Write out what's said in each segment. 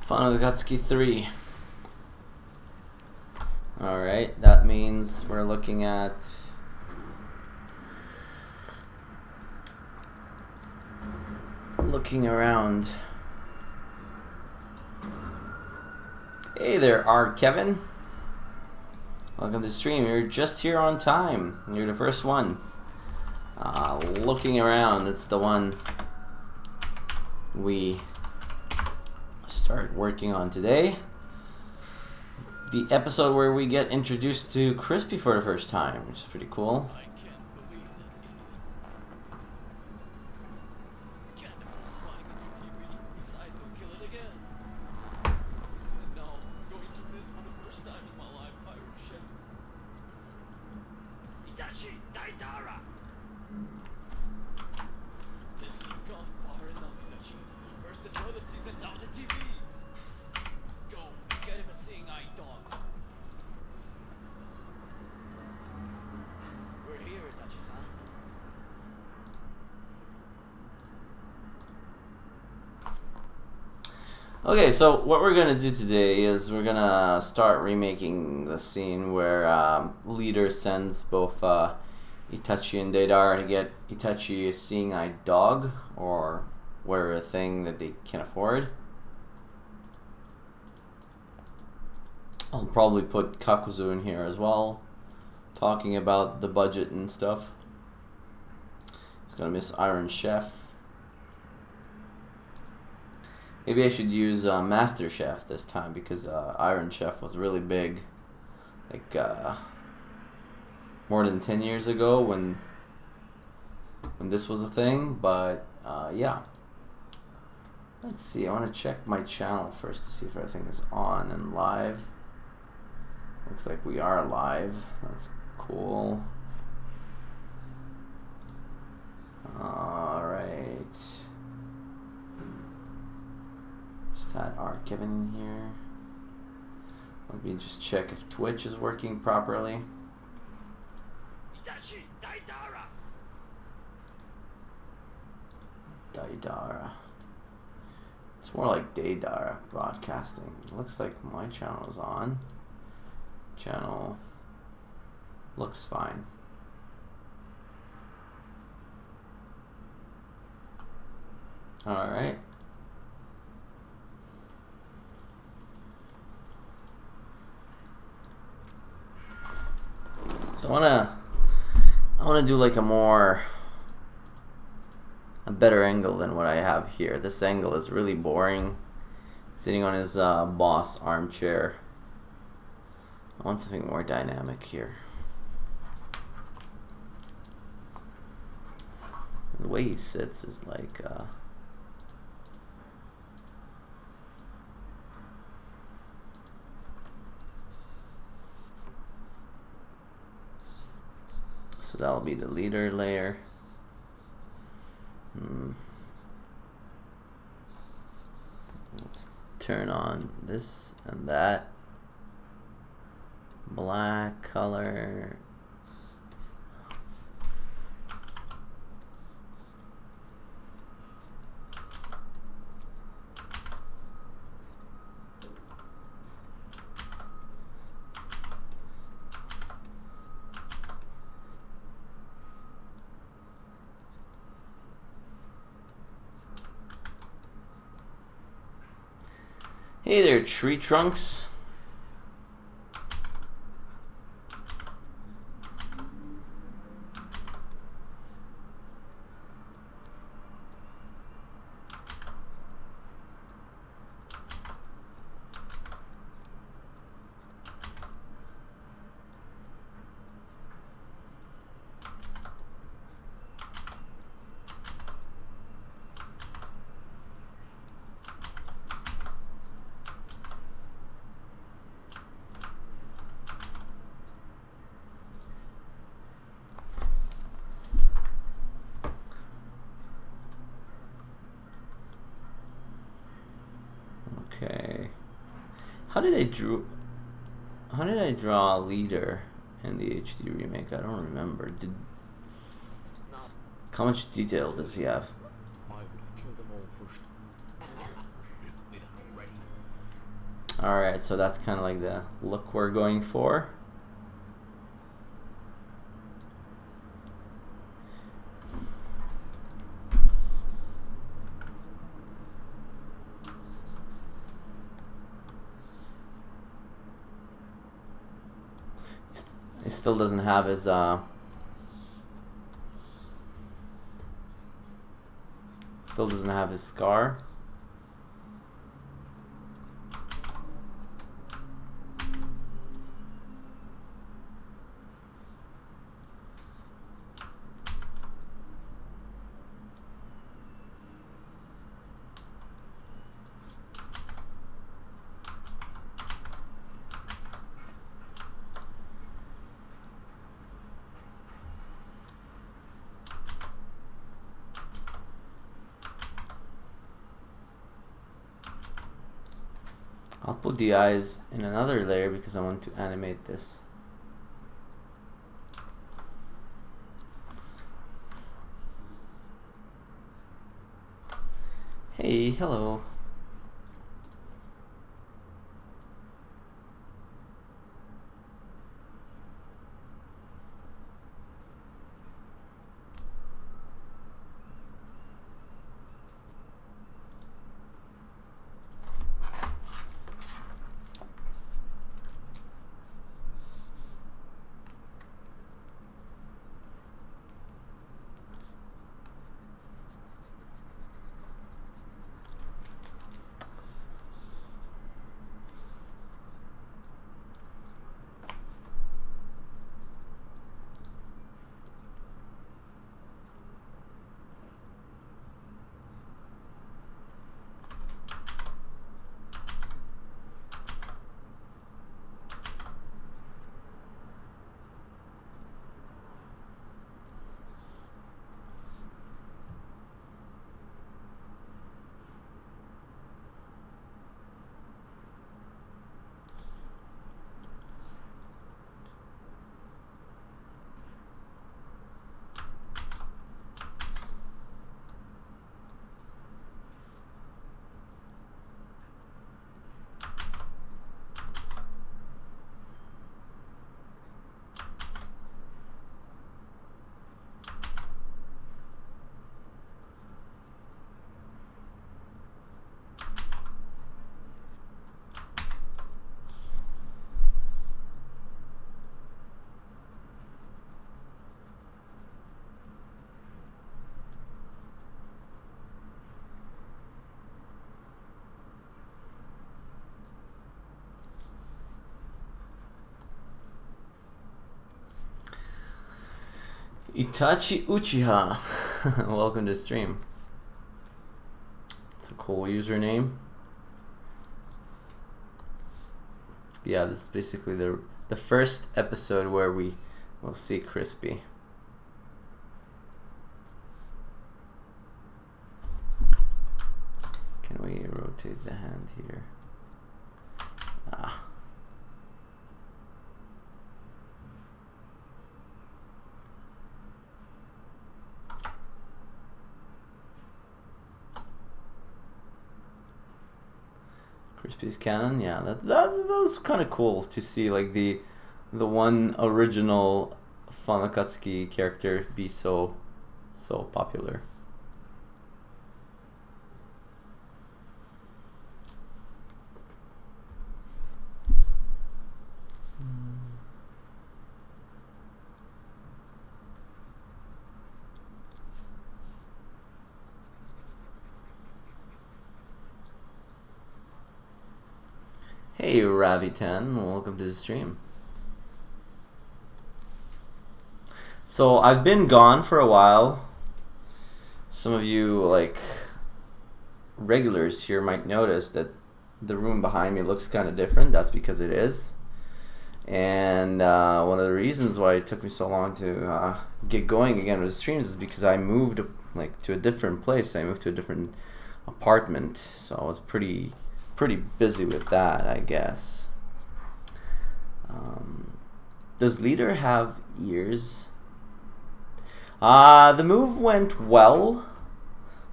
Final Gatsuki 3. Alright, that means we're looking at looking around. Hey there, Kevin. Welcome to the stream. You're just here on time. You're the first one. Looking around, it's the one we start working on today. The episode where we get introduced to Crispy for the first time, which is pretty cool. Okay, so what we're going to do today is we're going to start remaking the scene where Leader sends both Itachi and Deidara to get Itachi a seeing-eye dog, or whatever a thing that they can afford. I'll probably put Kakuzu in here as well, talking about the budget and stuff. He's going to miss Iron Chef. Maybe I should use Master Chef this time, because Iron Chef was really big, like more than 10 years ago when this was a thing. But yeah, let's see. I want to check my channel first to see if everything is on and live. Looks like we are live. That's cool. All right. Had Kevin in here. Let me just check if Twitch is working properly. Daidara. It's more like Deidara broadcasting. It looks like my channel is on. Channel looks fine. All right. So I wanna do like a better angle than what I have here. This angle is really boring. Sitting on his boss armchair. I want something more dynamic here. The way he sits is like so that'll be the leader layer. Let's turn on this and that. Black color. Hey there, tree trunks. Okay. How did I draw a leader in the HD remake? I don't remember. How much detail does he have? Alright, so that's kind of like the look we're going for. He still doesn't have his scar. I'll put the eyes in another layer because I want to animate this. Hey, hello. Itachi Uchiha, welcome to the stream. It's a cool username. Yeah, this is basically the first episode where we will see Crispy. Can we rotate the hand here? Ah. Crispy's canon, yeah, that was kind of cool to see, like the one original Fanakatsuki character be so popular. Hey Ravi10, welcome to the stream. So I've been gone for a while. Some of you like regulars here might notice that the room behind me looks kind of different. That's because it is. And one of the reasons why it took me so long to get going again with the streams is because I moved like to a different place. I moved to a different apartment, so I was pretty busy with that, I guess. Does Leader have ears? The move went well.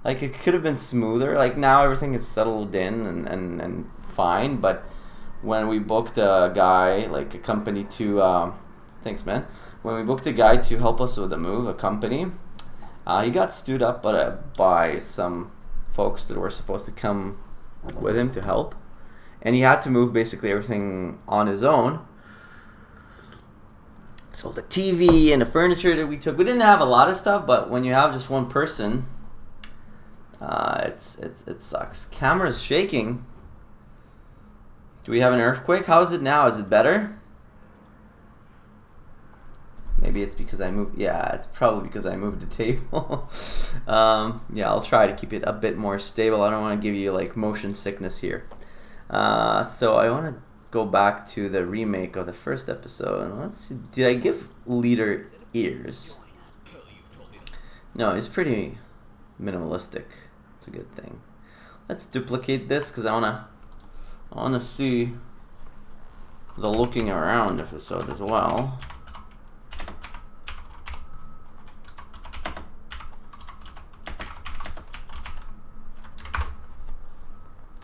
Like, it could have been smoother. Like, now everything is settled in and fine, but when we booked a guy, like a company to, thanks man, when we booked a guy to help us with the move, a company, he got stood up by some folks that were supposed to come with him to help. And he had to move basically everything on his own. So the TV and the furniture that we took, we didn't have a lot of stuff, but when you have just one person, it sucks. Camera's shaking. Do we have an earthquake? How is it now? Is it better? Maybe it's because I moved. Yeah, it's probably because I moved the table. Yeah, I'll try to keep it a bit more stable. I don't want to give you like motion sickness here. So I want to go back to the remake of the first episode. And let's see. Did I give leader ears? No, he's pretty minimalistic. It's a good thing. Let's duplicate this because I wanna see the looking around episode as well.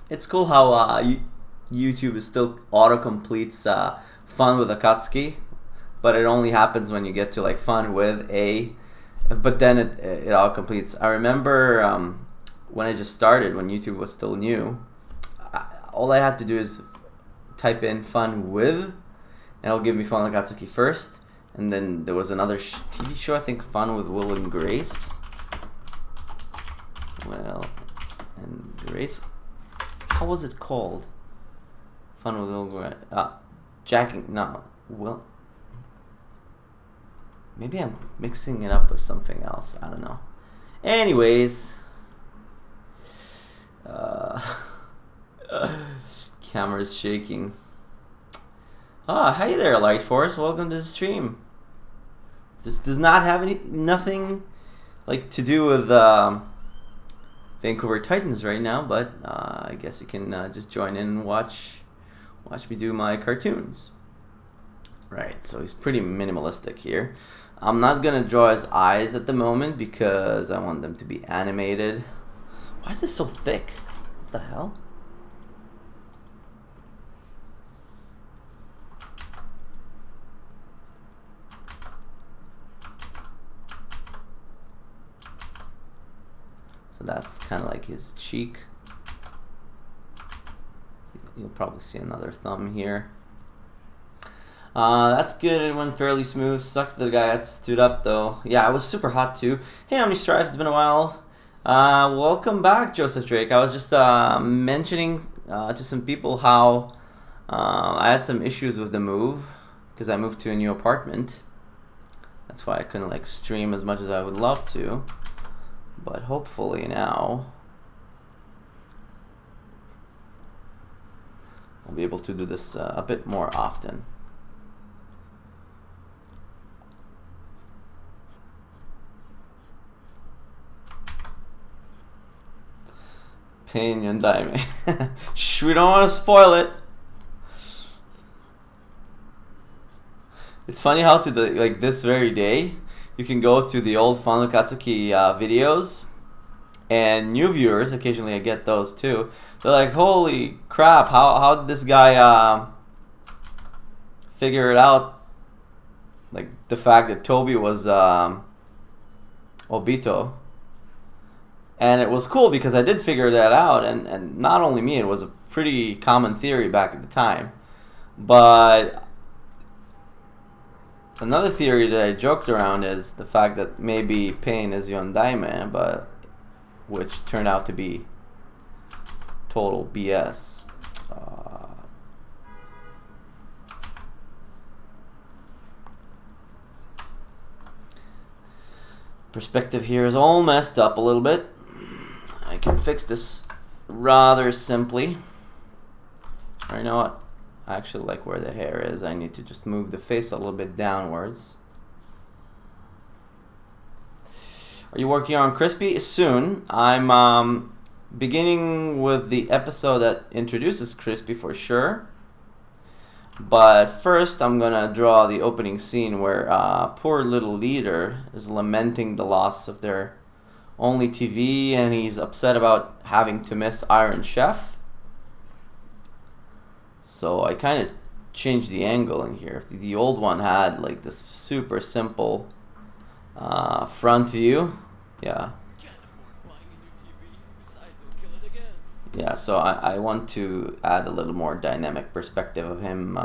It's cool how YouTube is still auto-completes fun with Akatsuki, but it only happens when you get to like fun with a, but then it all completes. I remember when I just started, when YouTube was still new, all I had to do is type in fun with, and it'll give me fun with Akatsuki first, and then there was another TV show, I think Fun with Will and Grace. Well, and Grace. What was it called? Fun with Will, Jacking, no, Will. Maybe I'm mixing it up with something else. I don't know. Anyways, camera's shaking. Hey there, Light Force. Welcome to the stream. This does not have nothing like to do with Vancouver Titans right now, but I guess you can just join in and watch me do my cartoons. Right, so he's pretty minimalistic here. I'm not gonna draw his eyes at the moment because I want them to be animated. Why is this so thick? What the hell? So that's kind of like his cheek. You'll probably see another thumb here. That's good. It went fairly smooth. Sucks that the guy got stood up though. Yeah, it was super hot too. Hey, how many stripes? It's been a while. Welcome back, Joseph Drake. I was just mentioning to some people how I had some issues with the move because I moved to a new apartment. That's why I couldn't like stream as much as I would love to. But hopefully now I'll be able to do this a bit more often. Pain and Daime. Shh, we don't want to spoil it. It's funny how to like this very day you can go to the old Fun Akatsuki videos, and new viewers, occasionally I get those too, they're like, holy crap, how did this guy figure it out, like the fact that Toby was Obito. And it was cool because I did figure that out, and not only me, it was a pretty common theory back at the time. But another theory that I joked around is the fact that maybe Pain is Yondaime, but which turned out to be total BS. Perspective here is all messed up a little bit. I can fix this rather simply. Or you know what? I actually like where the hair is. I need to just move the face a little bit downwards. Are you working on Crispy? Soon. I'm beginning with the episode that introduces Crispy for sure. But first I'm gonna draw the opening scene where poor little leader is lamenting the loss of their only TV, and he's upset about having to miss Iron Chef. So I kind of changed the angle in here. The old one had like this super simple front view. Yeah. Yeah, so I want to add a little more dynamic perspective of him,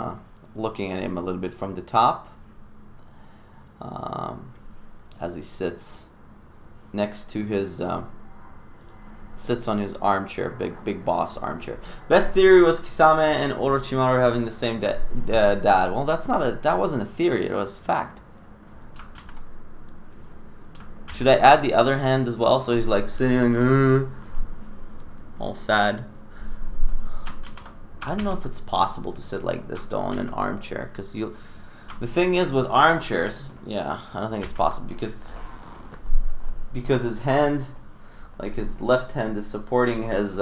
looking at him a little bit from the top, as he sits next to his, sits on his armchair, big boss armchair. Best theory was Kisame and Orochimaru having the same dad. Well, that wasn't a theory, it was fact. Should I add the other hand as well, so he's like sitting all sad? I don't know if it's possible to sit like this though in an armchair, because the thing is with armchairs, yeah, I don't think it's possible because his hand, like his left hand is supporting his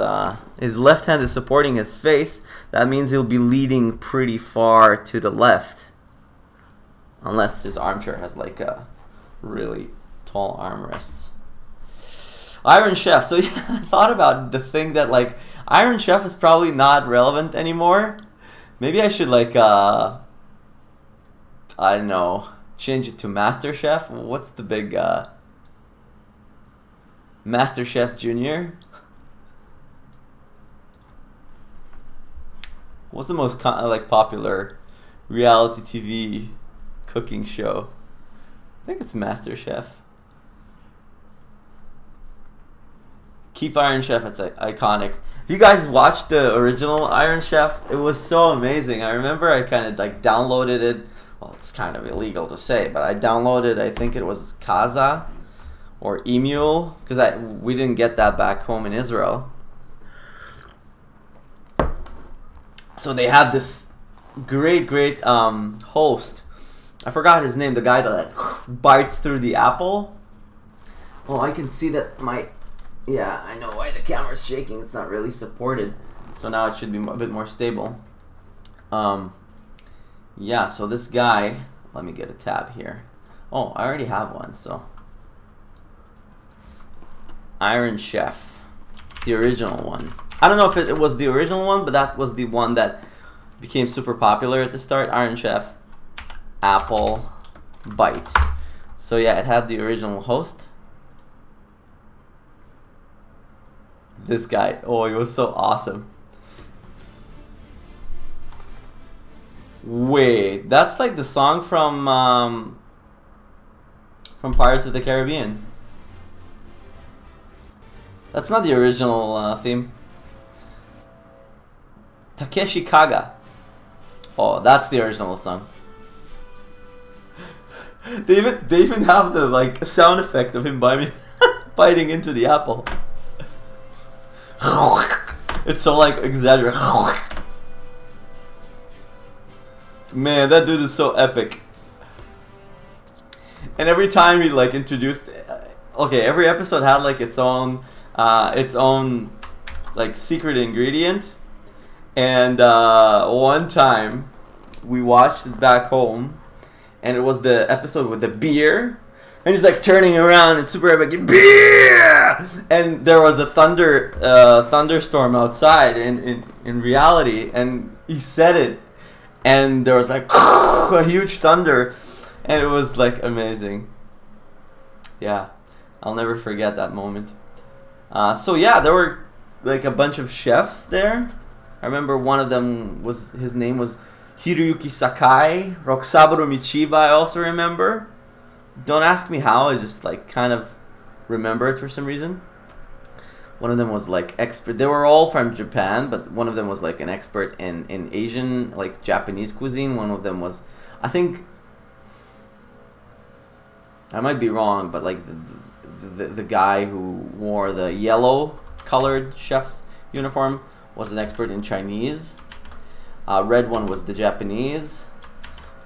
face. That means he'll be leaning pretty far to the left, unless his armchair has like a really tall armrests. Iron Chef. So yeah, I thought about the thing that like Iron Chef is probably not relevant anymore. Maybe I should like I don't know, change it to Master Chef. What's the big Master Chef Junior? What's the most like popular reality TV cooking show? I think it's Master Chef. Keep Iron Chef, it's iconic. You guys watched the original Iron Chef? It was so amazing. I remember I kind of like downloaded it. Well, it's kind of illegal to say, but I downloaded, I think it was Kaza or Emule, because we didn't get that back home in Israel. So they had this great host. I forgot his name, the guy that bites through the apple. Oh, I can see that yeah, I know why the camera's shaking. It's not really supported. So now it should be a bit more stable. Yeah, so this guy, let me get a tab here. Oh, I already have one, so. Iron Chef, the original one. I don't know if it was the original one, but that was the one that became super popular at the start. Iron Chef, Apple, Bite. So yeah, it had the original host. This guy, oh, he was so awesome. Wait, that's like the song from Pirates of the Caribbean. That's not the original theme. Takeshi Kaga. Oh, that's the original song. They even have the like sound effect of him biting into the apple. It's so like exaggerated. Man, that dude is so epic. And every time he like introduced, okay, every episode had like its own like secret ingredient. And one time we watched it back home, and it was the episode with the beer. And he's like turning around and super epic, beer! And there was a thunderstorm outside in reality, and he said it, and there was like a huge thunder, and it was like amazing. Yeah, I'll never forget that moment. So yeah, there were like a bunch of chefs there. I remember one of them his name was Hiroyuki Sakai. Rokusaburo Michiba I also remember. Don't ask me how, I just like kind of remember it for some reason. One of them was like expert. They were all from Japan, but one of them was like an expert in Asian, like Japanese cuisine. One of them was, I think, I might be wrong, but like the guy who wore the yellow colored chef's uniform was an expert in Chinese. Red one was the Japanese.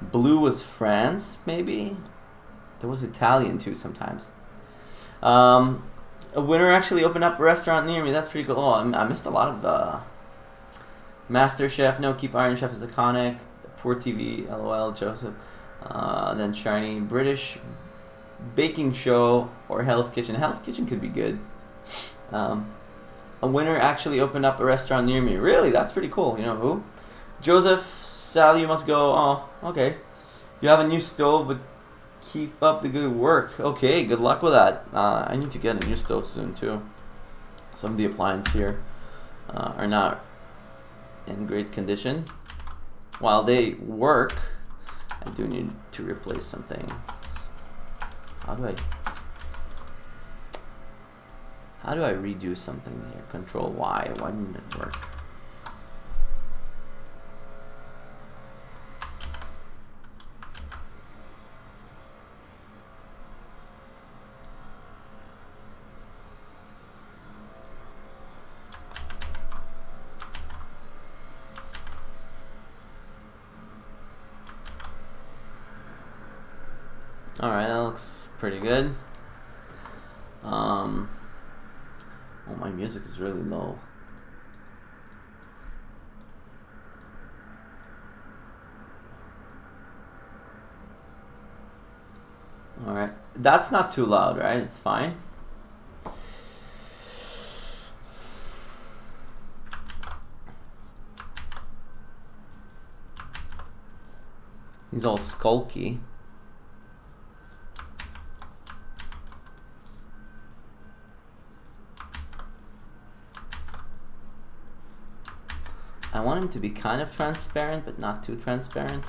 Blue was France, maybe. There was Italian too sometimes. A winner actually opened up a restaurant near me. That's pretty cool. Oh, I missed a lot of Master Chef. No, Keep Iron Chef is iconic. Poor TV. LOL. Joseph. Then Shiny. British Baking Show or Hell's Kitchen. Hell's Kitchen could be good. A winner actually opened up a restaurant near me. Really? That's pretty cool. You know who? Joseph, Sally, you must go. Oh, okay. You have a new stove, but keep up the good work. Okay, good luck with that. I need to get a new stove soon too. Some of the appliances here are not in great condition. While they work, I do need to replace some things. How do I redo something here? Control Y. Why didn't it work? Alright, that looks pretty good. Oh, my music is really low. Alright, that's not too loud, right? It's fine. He's all skulky. I want him to be kind of transparent, but not too transparent.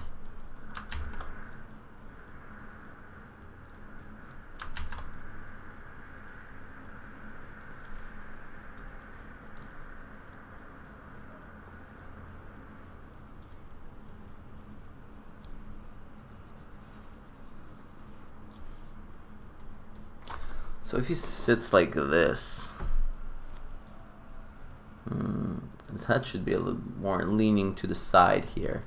So if he sits like this, his head should be a little more leaning to the side here.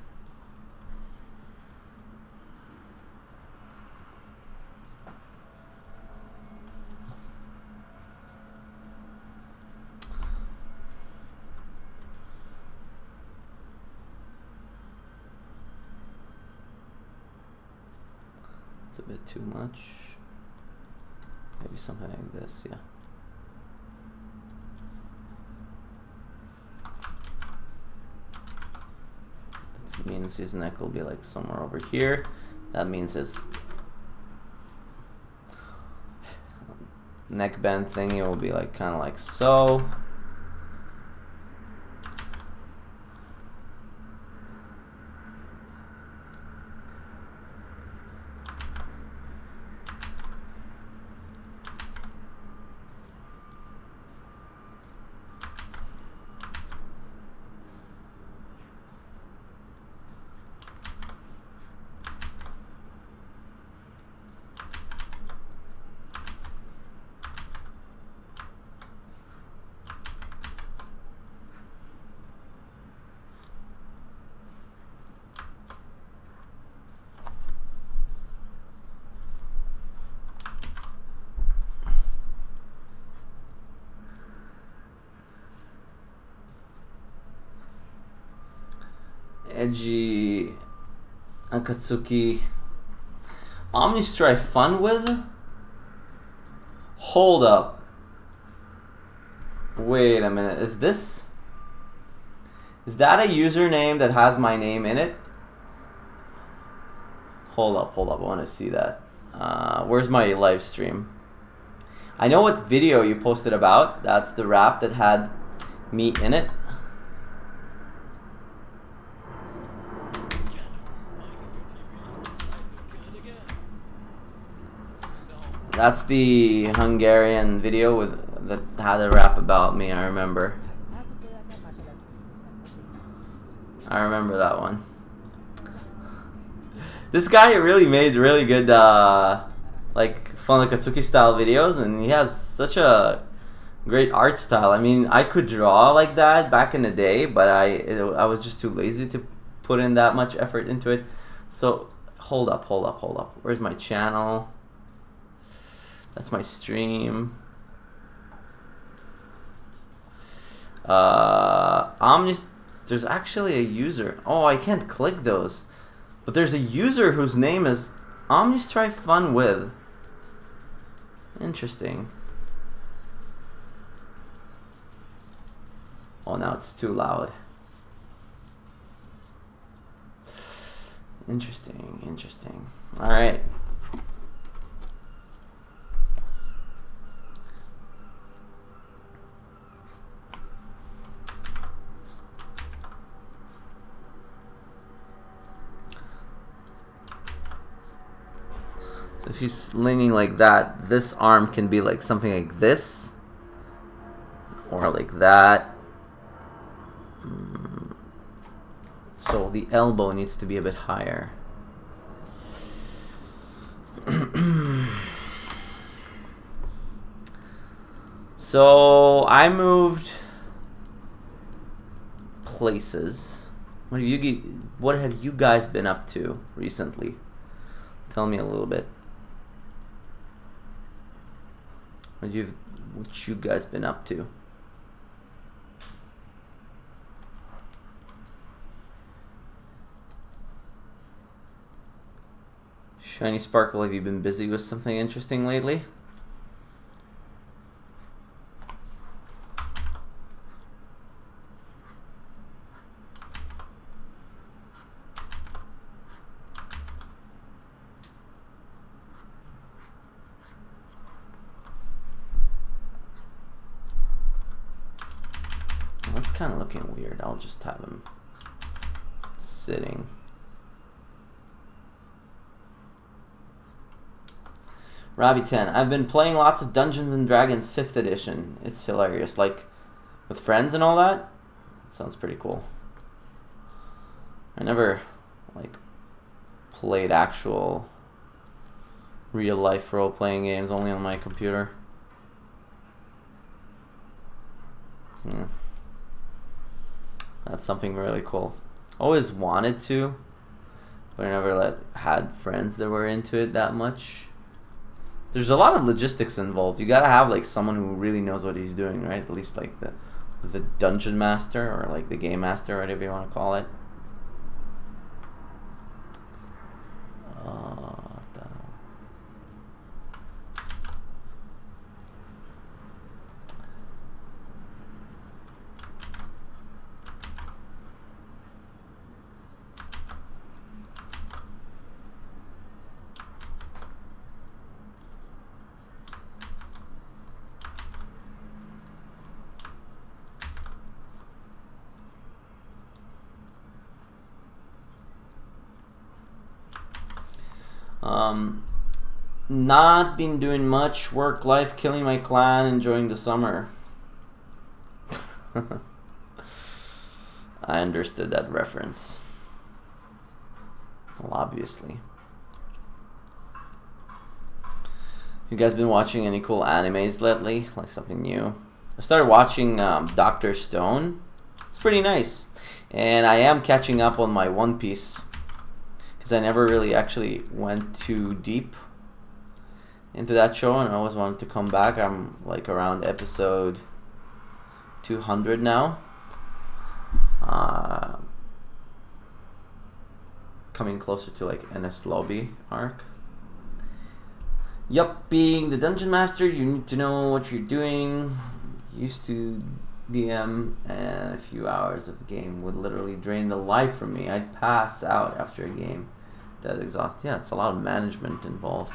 It's a bit too much. Maybe something like this, yeah. That means his neck will be like somewhere over here. That means his neck bend thingy will be like kind of like so. Edgy Akatsuki Omnistrife fun with? Hold up. Wait a minute. Is that a username that has my name in it? Hold up. I want to see that. Where's my live stream? I know what video you posted about. That's the rap that had me in it. That's the Hungarian video that had a rap about me, I remember. I remember that one. This guy really made really good like Funakatsuki style videos, and he has such a great art style. I mean, I could draw like that back in the day, but I was just too lazy to put in that much effort into it. So hold up. Where's my channel? That's my stream. There's actually a user. Oh, I can't click those. But there's a user whose name is Omnistrife Fun With. Interesting. Oh, now it's too loud. Interesting, interesting. All right. So if he's leaning like that, this arm can be like something like this, or like that. So the elbow needs to be a bit higher. So I moved places. What have you guys been up to recently? Tell me a little bit. What you guys been up to? Shiny Sparkle, have you been busy with something interesting lately? That's kind of looking weird. I'll just have him sitting. Robbie10, I've been playing lots of Dungeons and Dragons 5th edition. It's hilarious. Like, with friends and all that? That sounds pretty cool. I never, like, played actual real-life role-playing games, only on my computer. Yeah. That's something really cool. Always wanted to, but I never had friends that were into it that much. There's a lot of logistics involved. You gotta have like someone who really knows what he's doing, right? At least like the dungeon master or like the game master, whatever you want to call it. Not been doing much. Work life, killing my clan, enjoying the summer. I understood that reference. Well, obviously. You guys been watching any cool animes lately? Like something new? I started watching Dr. Stone. It's pretty nice. And I am catching up on my One Piece, because I never really actually went too deep into that show, and I always wanted to come back. I'm like around episode 200 now. Coming closer to like NS Lobby arc. Yup, being the dungeon master, you need to know what you're doing. Used to DM, and a few hours of a game would literally drain the life from me. I'd pass out after a game. That exhausted. Yeah, it's a lot of management involved.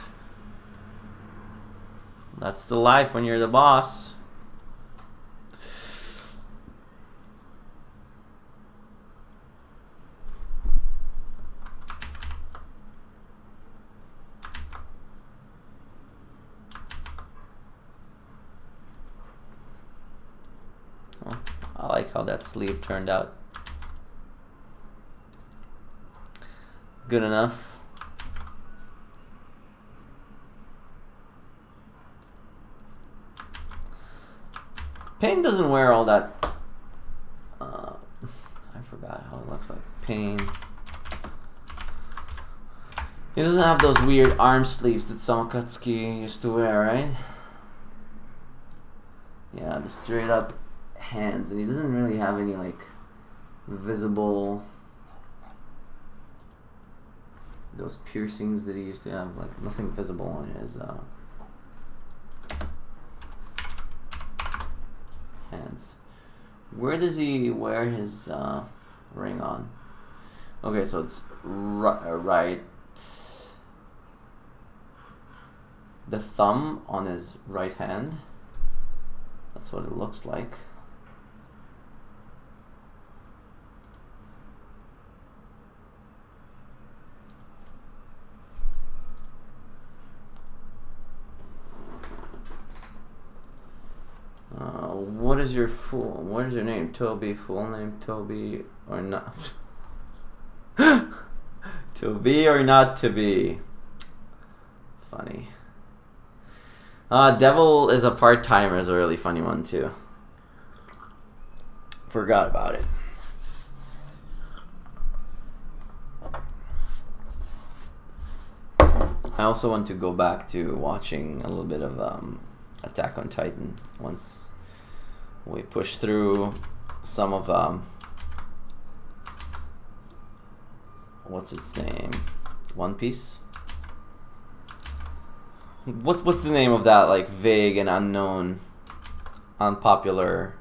That's the life when you're the boss. Well, I like how that sleeve turned out. Good enough. Pain doesn't wear all that. I forgot how it looks like. Pain. He doesn't have those weird arm sleeves that Samakatsuki used to wear, right? Yeah, the straight up hands, and he doesn't really have any like visible, those piercings that he used to have, like nothing visible on his hands. Where does he wear his ring on? Okay, so it's right. The thumb on his right hand. That's what it looks like. What is your name? Toby, full name Toby or not? To be or not to be? Funny. Devil is a part-timer is a really funny one too. Forgot about it. I also want to go back to watching a little bit of Attack on Titan once we push through some of what's its name? One Piece? What's the name of that like vague and unknown, unpopular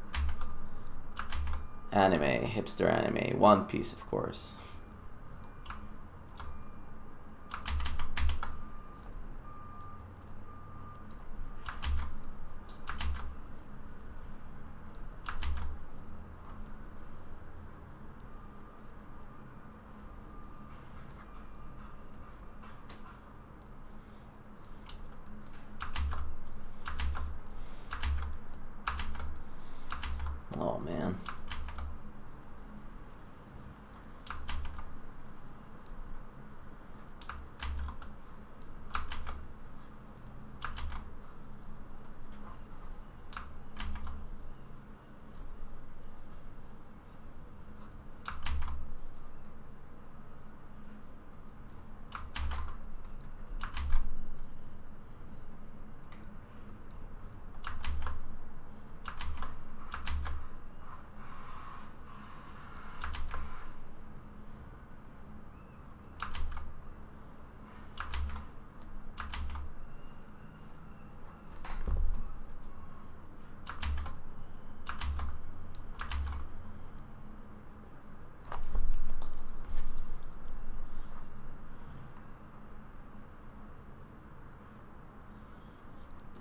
anime, hipster anime? One Piece, of course. Oh man.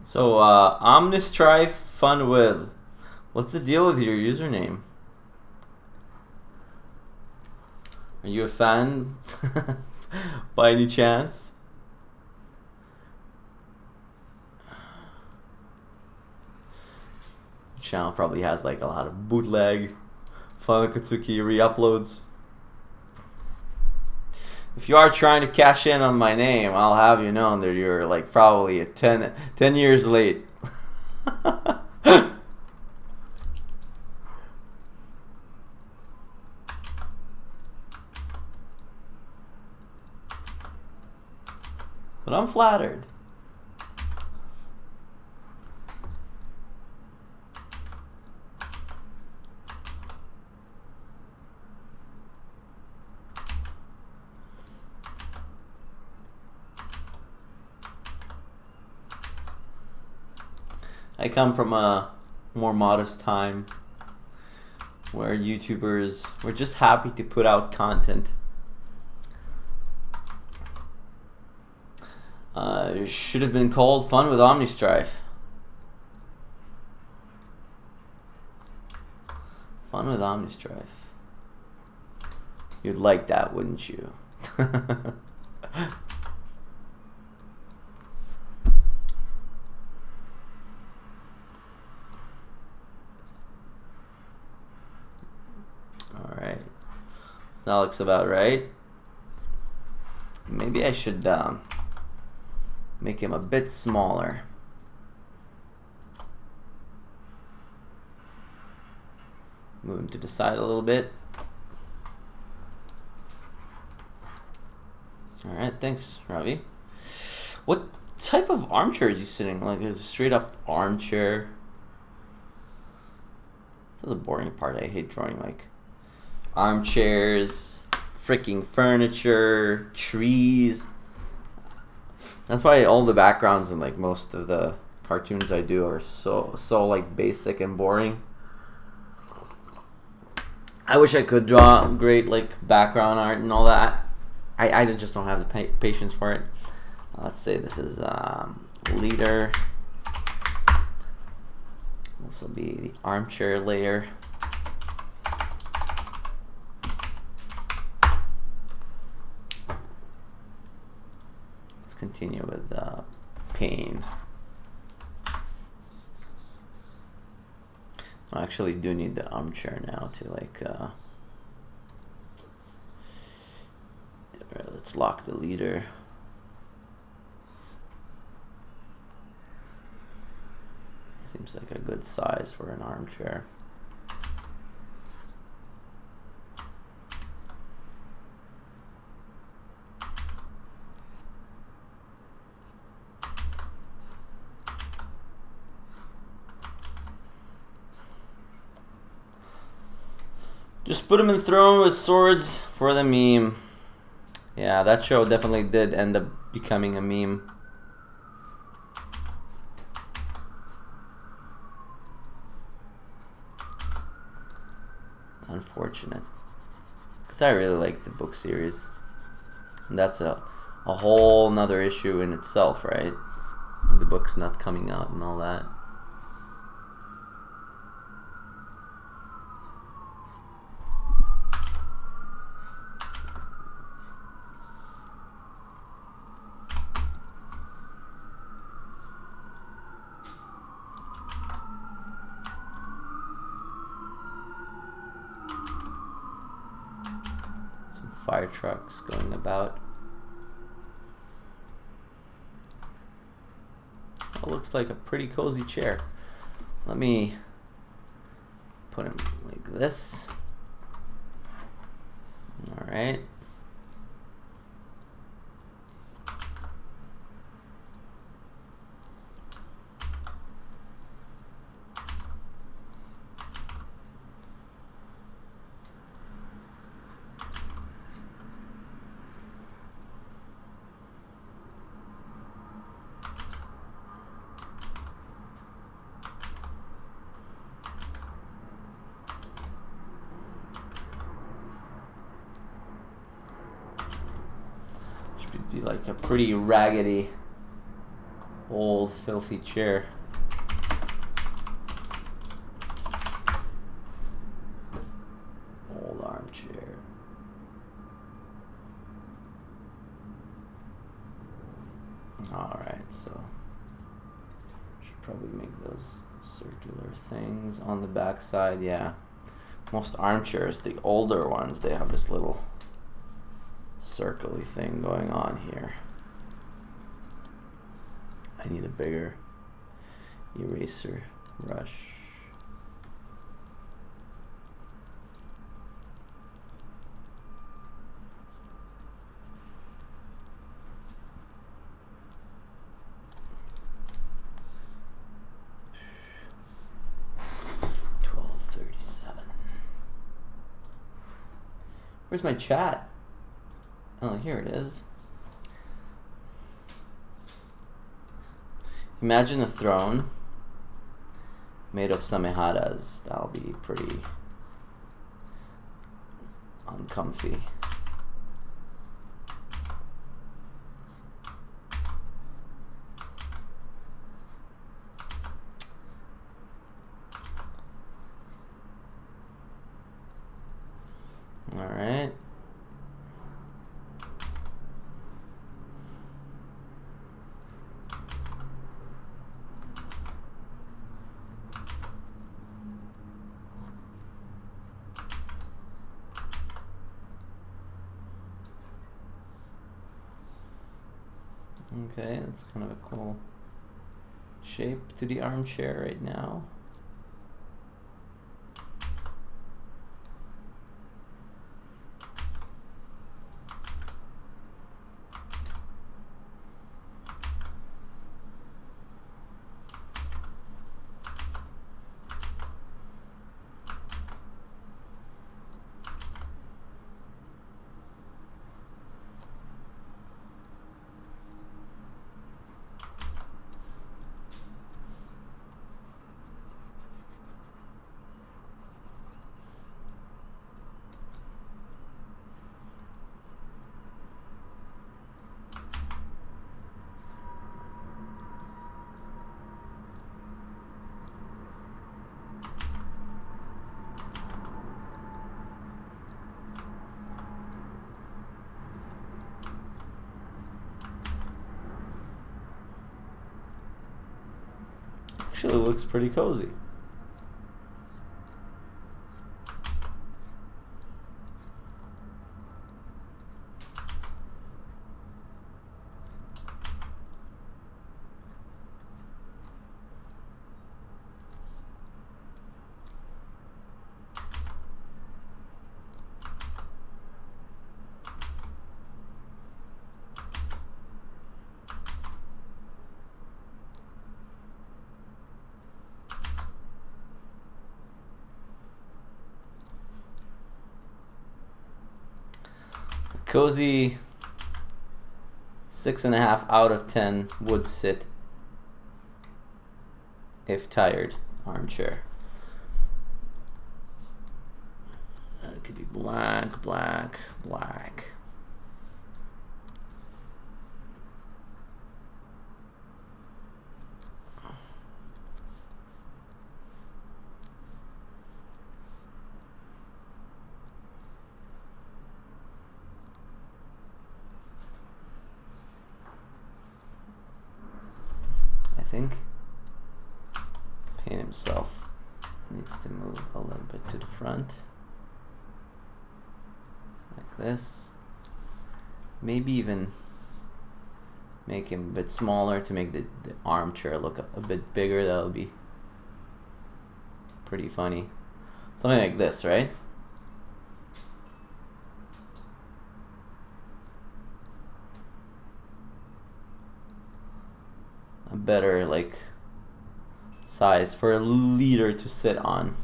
So, Omnistrife Fun with. What's the deal with your username? Are you a fan by any chance? The channel probably has like a lot of bootleg Final Katsuki re-uploads. If you are trying to cash in on my name, I'll have you know that you're like probably 10 years late. But I'm flattered. I come from a more modest time where YouTubers were just happy to put out content. It should have been called Fun with Omnistrife. Fun with Omnistrife. You'd like that, wouldn't you? Alright. That looks about right. Maybe I should make him a bit smaller. Move him to the side a little bit. Alright, thanks, Ravi. What type of armchair is he sitting? Like a straight up armchair? That's the boring part. I hate drawing like armchairs, freaking furniture, trees. That's why all the backgrounds in like most of the cartoons I do are so like basic and boring. I wish I could draw great like background art and all that. I just don't have the patience for it. Let's say this is leader. This will be the armchair layer. Let's continue with pane. I actually do need the armchair now to like let's lock the leader. Seems like a good size for an armchair. Just put him in throne with swords for the meme. Yeah, that show definitely did end up becoming a meme. Unfortunate, because I really like the book series, and that's a whole nother issue in itself, right? The book's not coming out and all that. Fire trucks going about. That looks like a pretty cozy chair. Let me put him like this. All right. Be like a pretty raggedy, old, filthy chair. Old armchair. Alright, so should probably make those circular things on the back side. Yeah, most armchairs, the older ones, they have this little circle-y thing going on here. I need a bigger eraser brush. Where's my chat? Oh, here it is. Imagine a throne made of sameharas. That'll be pretty uncomfy. All right. Okay, that's kind of a cool shape to the armchair right now. Actually looks pretty cozy. Cozy 6.5 out of 10 would sit if tired armchair. It could be black, black, black. I think Payne himself needs to move a little bit to the front, like this. Maybe even make him a bit smaller to make the armchair look a bit bigger. That would be pretty funny. Something like this, right? A better like size for a leader to sit on.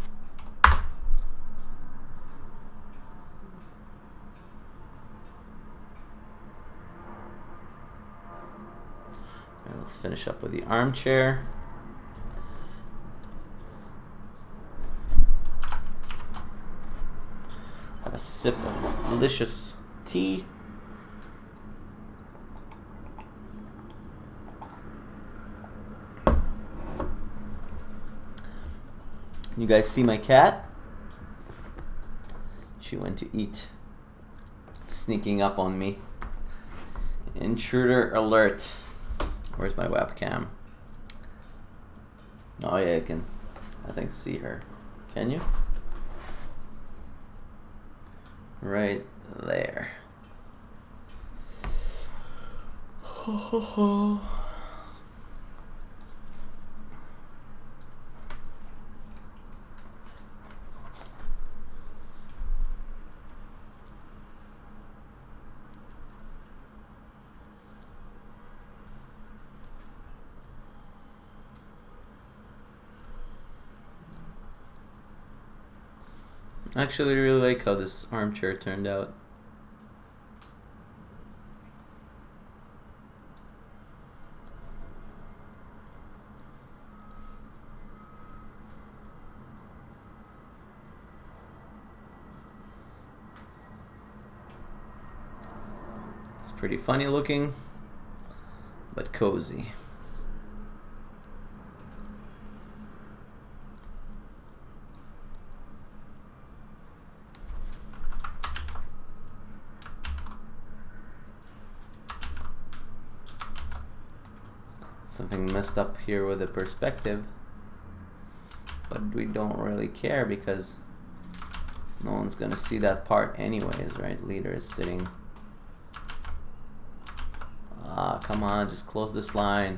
And let's finish up with the armchair. Have a sip of this delicious tea. You guys see my cat? She went to eat. Sneaking up on me. Intruder alert. Where's my webcam? Oh yeah, you can, I think, see her. Can you? Right there. Ho ho ho. I actually really like how this armchair turned out. It's pretty funny looking, but cozy. Something messed up here with the perspective, but we don't really care because no one's gonna see that part anyways, right? Leader is sitting. Ah, come on, just close this line.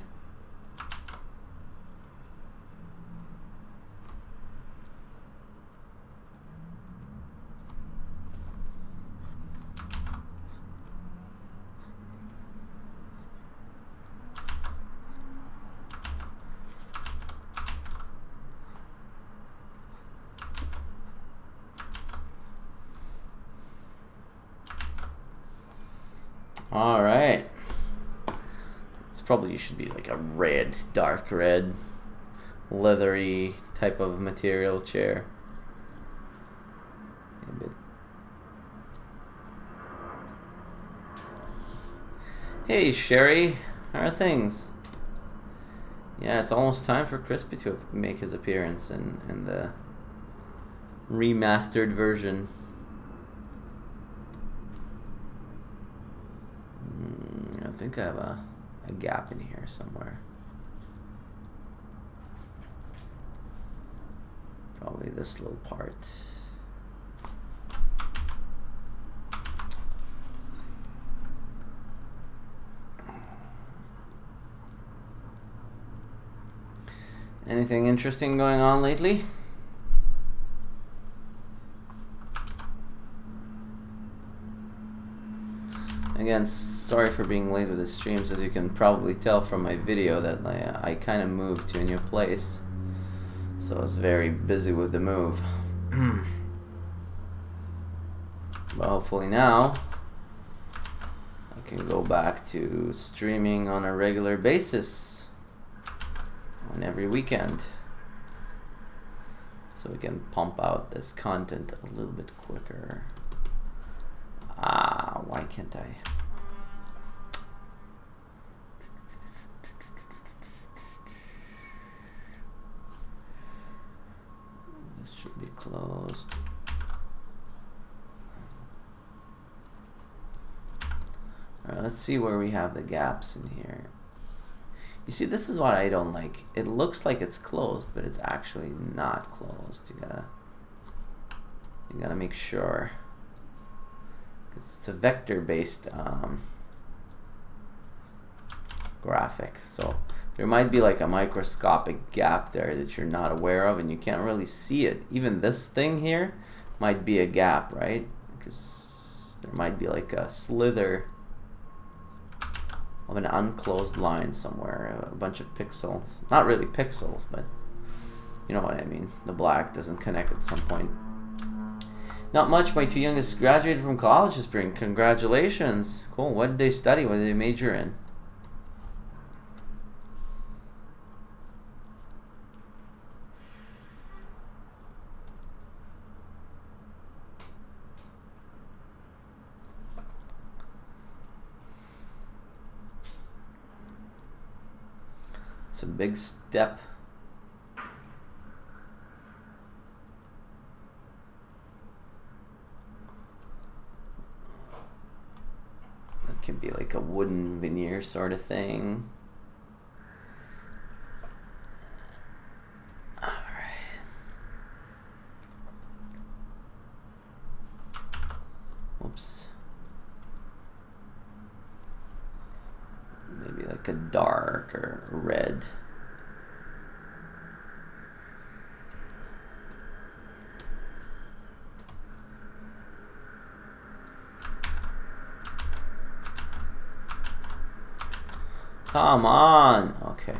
All right. It's probably should be like a red, dark red, leathery type of material chair. A bit. Hey Sherry, how are things? Yeah, it's almost time for Crispy to make his appearance in the remastered version. I think I have a gap in here somewhere. this little part. Anything interesting going on lately? Again, sorry for being late with the streams. As you can probably tell from my video that I kind of moved to a new place. So I was very busy with the move. But hopefully now I can go back to streaming on a regular basis on every weekend, so we can pump out this content a little bit quicker. Why can't I? This should be closed. Alright, let's see where we have the gaps in here. You see, this is what I don't like. It looks like it's closed, but it's actually not closed. You gotta make sure, because it's a vector-based graphic. So there might be like a microscopic gap there that you're not aware of, and you can't really see it. Even this thing here might be a gap, right? Because there might be like a slither of an unclosed line somewhere, a bunch of pixels. Not really pixels, but you know what I mean. The black doesn't connect at some point. Not much. My two youngest graduated from college this spring. Congratulations. Cool. What did they study? What did they major in? It's a big step. It can be like a wooden veneer sort of thing. All right. Whoops. Maybe like a dark or red. Come on. Okay.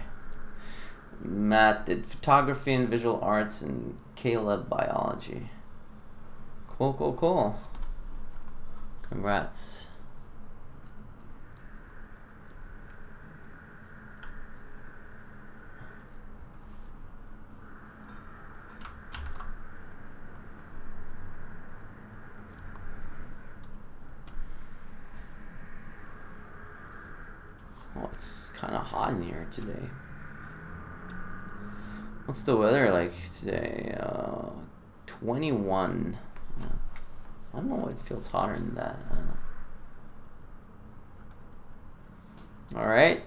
Matt did photography and visual arts, and Caleb biology. Cool, cool, cool. Congrats. Oh, it's kind of hot in here today. What's the weather like today? 21. Yeah. I don't know. It feels hotter than that. I don't know. All right.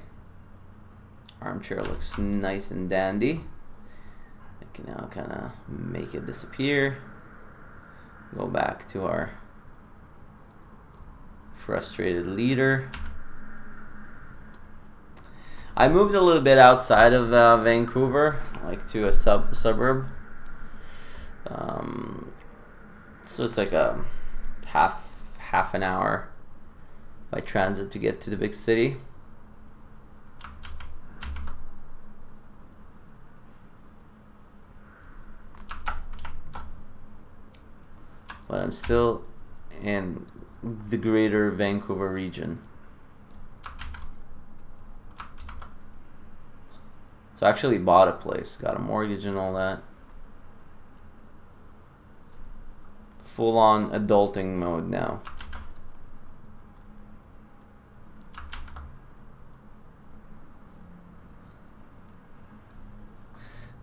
Armchair looks nice and dandy. I can now kind of make it disappear. Go back to our frustrated leader. I moved a little bit outside of Vancouver, like to a suburb. So it's like a half an hour by transit to get to the big city. But I'm still in the greater Vancouver region. So I actually bought a place, got a mortgage and all that. Full on adulting mode now.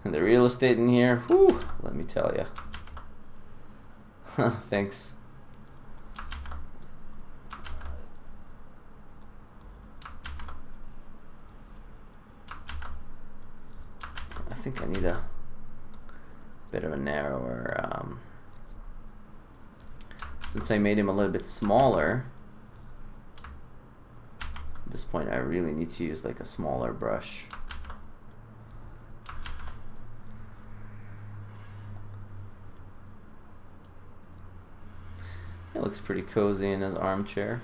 And the real estate in here, whew, let me tell you. Thanks. I think I need a bit of a narrower. Since I made him a little bit smaller, at this point I really need to use like a smaller brush. It looks pretty cozy in his armchair.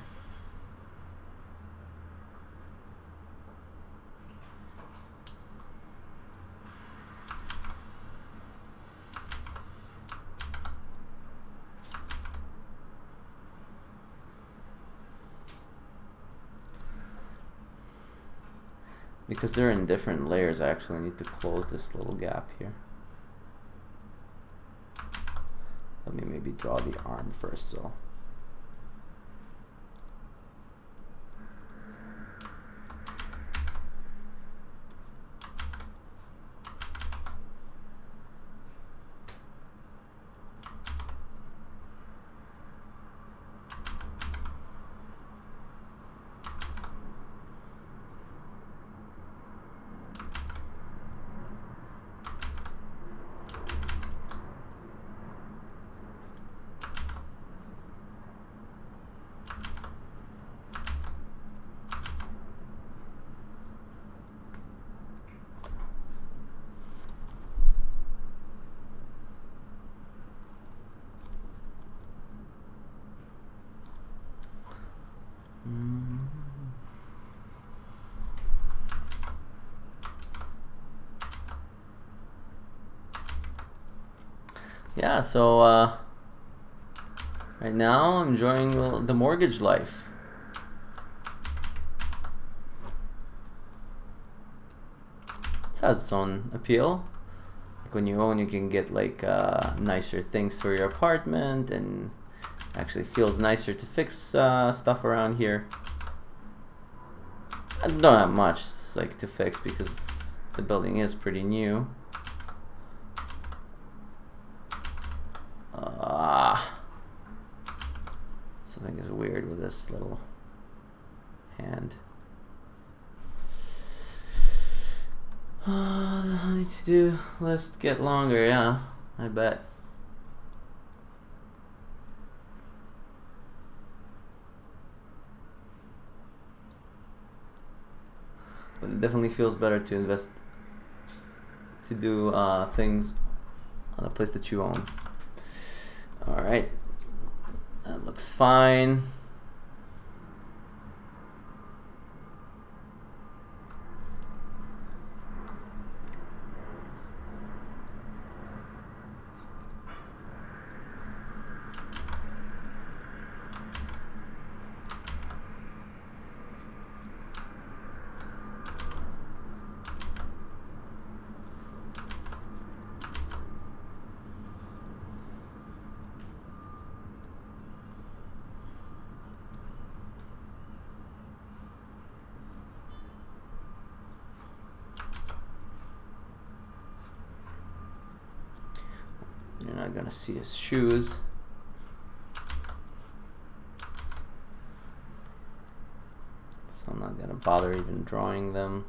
Because they're in different layers, I actually need to close this little gap here. Let me maybe draw the arm first, so. Yeah, so right now I'm enjoying the mortgage life. It has its own appeal. Like when you own, you can get like nicer things for your apartment, and actually feels nicer to fix stuff around here. I don't have much like to fix because the building is pretty new. Something is weird with this little hand. I need to do list get longer, yeah, I bet. But it definitely feels better to invest, to do things on a place that you own. All right, that looks fine. You're not gonna see his shoes. So I'm not gonna bother even drawing them.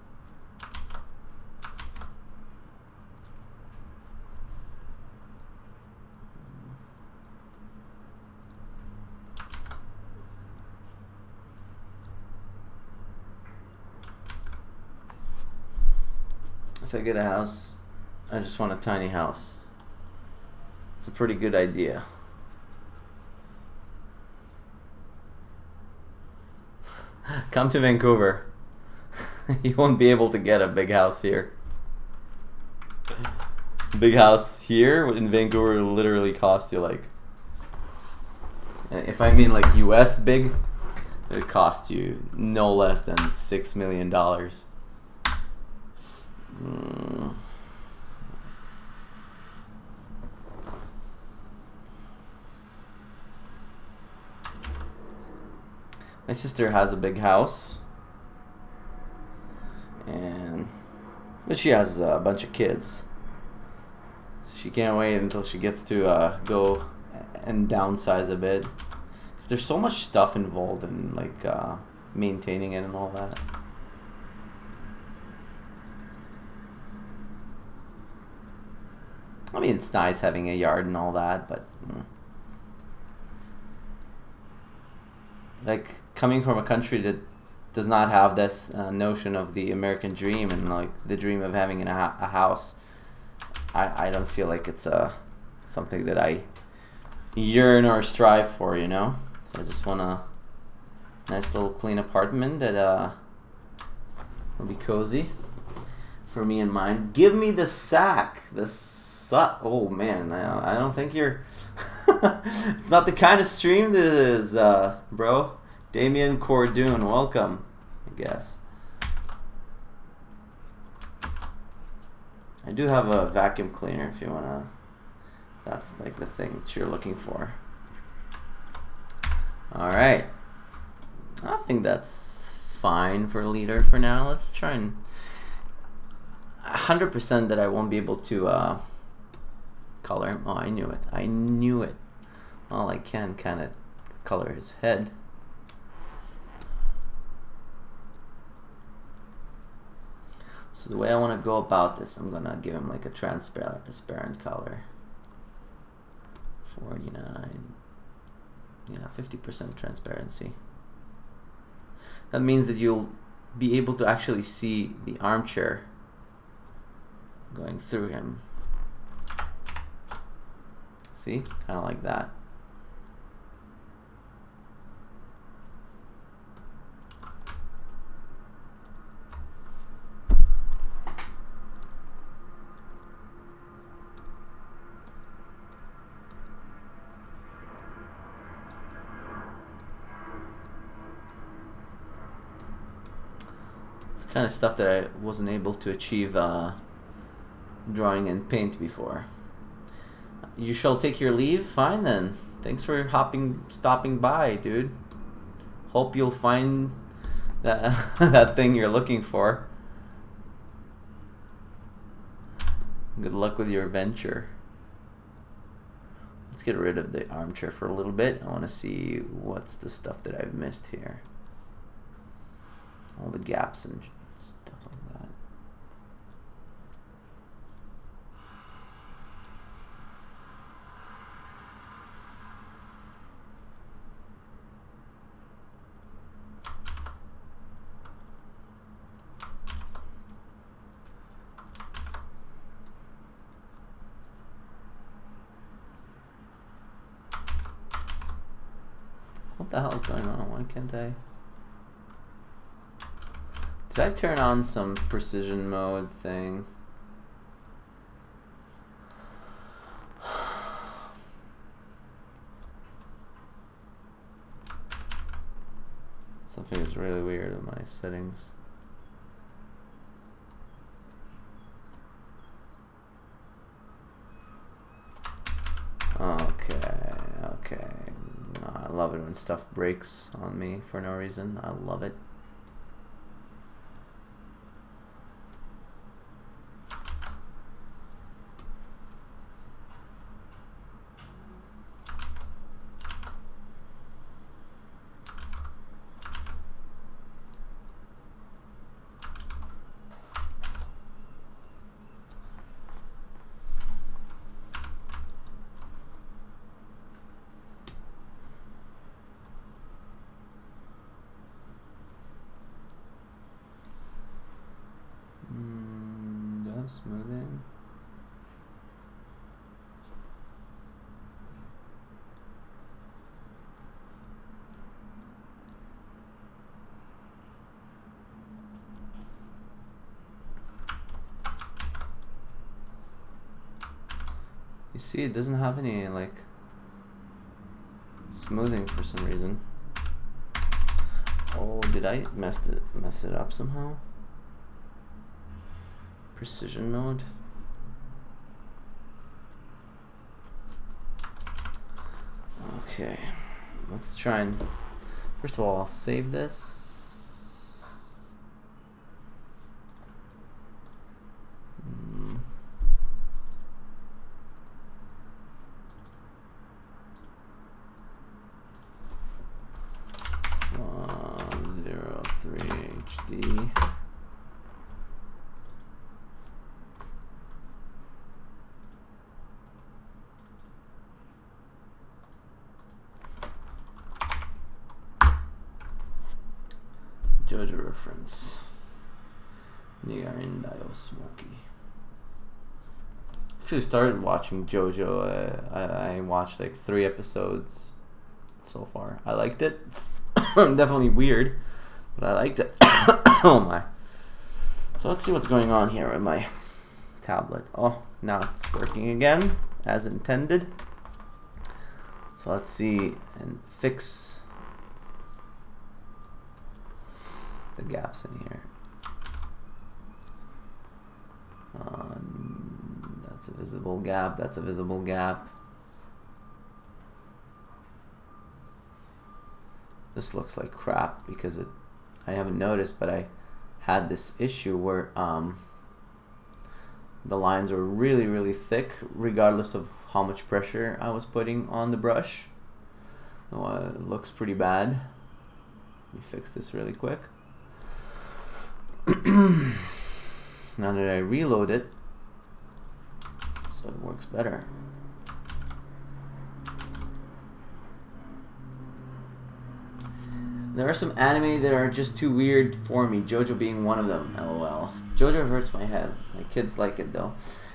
If I get a house, I just want a tiny house. It's a pretty good idea. Come to Vancouver. You won't be able to get a big house here. Big house here in Vancouver will literally cost you like, if I mean like US big, it would cost you no less than $6 million. My sister has a big house, but she has a bunch of kids, so she can't wait until she gets to go and downsize a bit. 'Cause there's so much stuff involved in like maintaining it and all that. I mean, it's nice having a yard and all that, but like coming from a country that does not have this notion of the American dream and like the dream of having a house, I don't feel like it's something that I yearn or strive for, you know. So I just want a nice little clean apartment that will be cozy for me and mine. Give me the sack. Oh man, I don't think you're. It's not the kind of stream this is, bro. Damien Cordoon, welcome, I guess. I do have a vacuum cleaner if you wanna. That's like the thing that you're looking for. All right, I think that's fine for leader for now. Let's try and 100% that I won't be able to color him. Oh, I knew it. I knew it. Well, I can kind of color his head. So the way I want to go about this, I'm gonna give him like a transparent color. 49. Yeah, 50% transparency. That means that you'll be able to actually see the armchair going through him. See? Kind of like that. Kind of stuff that I wasn't able to achieve drawing in paint before. You shall take your leave? Fine then. Thanks for stopping by, dude. Hope you'll find that that thing you're looking for. Good luck with your venture. Let's get rid of the armchair for a little bit. I want to see what's the stuff that I've missed here. All the gaps and stuff like that. What the hell is going on? Why can't I? Did I turn on some precision mode thing? Something is really weird in my settings. Okay. I love it when stuff breaks on me for no reason. I love it. Smoothing. You see, it doesn't have any like smoothing for some reason. Oh, did I mess it up somehow? Precision mode. Okay, let's try and first of all, I'll save this. HD. reference. They are in Dio Smoky. Actually started watching JoJo. I watched like 3 episodes so far. I liked it. It's definitely weird, but I liked it. Oh my. So let's see what's going on here with my tablet. Oh, now it's working again as intended. So let's see and fix the gaps in here. That's a visible gap. That's a visible gap. This looks like crap because I haven't noticed, but I had this issue where the lines were really, really thick regardless of how much pressure I was putting on the brush. It looks pretty bad. Let me fix this really quick. Now that I reload it, so it works better. There are some anime that are just too weird for me, JoJo being one of them, LOL. JoJo hurts my head. My kids like it though.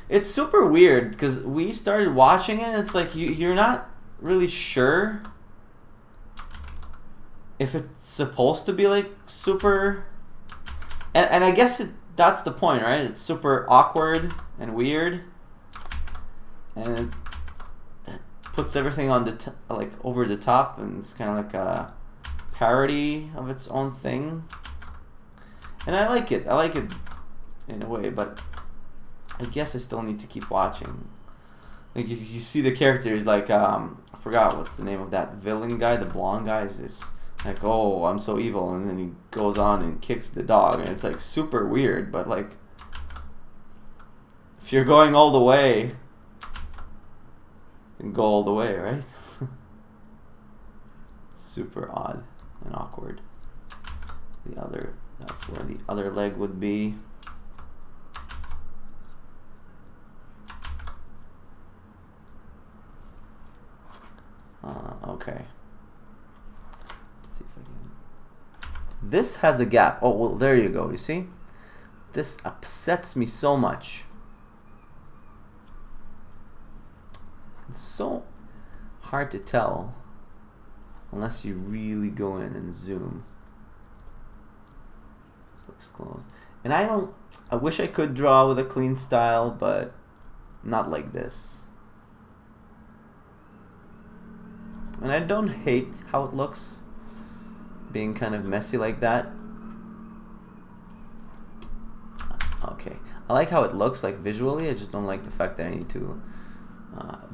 It's super weird because we started watching it and it's like you're not really sure if it's supposed to be like super... And I guess that's the point, right? It's super awkward and weird. And it puts everything on the like over the top, and it's kind of like a parody of its own thing. And I like it. I like it in a way, but I guess I still need to keep watching. Like if you see the characters, like I forgot what's the name of that villain guy, the blonde guy. Is just like, oh, I'm so evil, and then he goes on and kicks the dog, and it's like super weird. But like, if you're going all the way, then go all the way, right? Super odd and awkward. That's where the other leg would be. Okay. Let's see if I can. This has a gap. Oh, well, there you go. You see? This upsets me so much. It's so hard to tell unless you really go in and zoom. This looks closed. And I wish I could draw with a clean style, but not like this. And I don't hate how it looks, being kind of messy like that. Okay, I like how it looks like visually. I just don't like the fact that I need to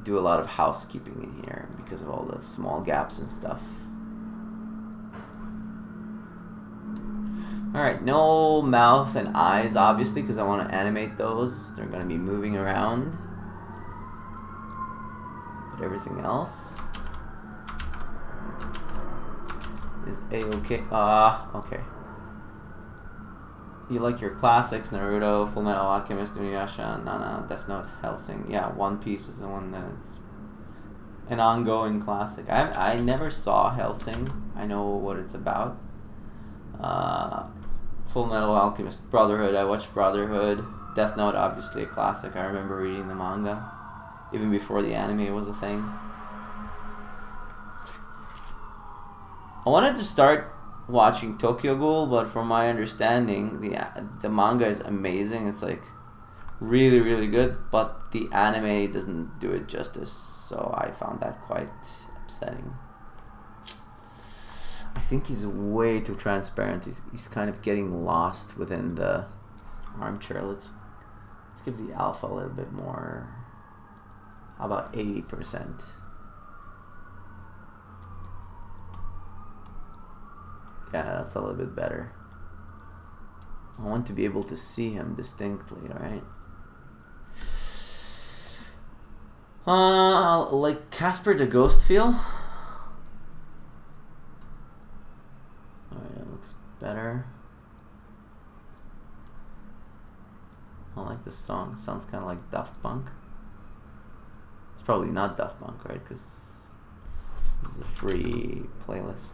do a lot of housekeeping in here because of all the small gaps and stuff. Alright, no mouth and eyes obviously because I want to animate those. They're going to be moving around. But everything else is A-okay. Okay. You like your classics, Naruto, Fullmetal Alchemist, Inuyasha, Nana, Death Note, Hellsing. Yeah, One Piece is the one that's an ongoing classic. I never saw Hellsing. I know what it's about. Fullmetal Alchemist, Brotherhood. I watched Brotherhood. Death Note, obviously a classic. I remember reading the manga, even before the anime was a thing. I wanted to start watching Tokyo Ghoul, but from my understanding, the manga is amazing. It's like really, really good, but the anime doesn't do it justice, so I found that quite upsetting. I think he's way too transparent. He's kind of getting lost within the armchair. Let's give the alpha a little bit more. How about 80%? Yeah, that's a little bit better. I want to be able to see him distinctly, alright? Like Casper the Ghost feel. Alright, that looks better. I like this song. Sounds kind of like Daft Punk. It's probably not Daft Punk, right? Because this is a free playlist.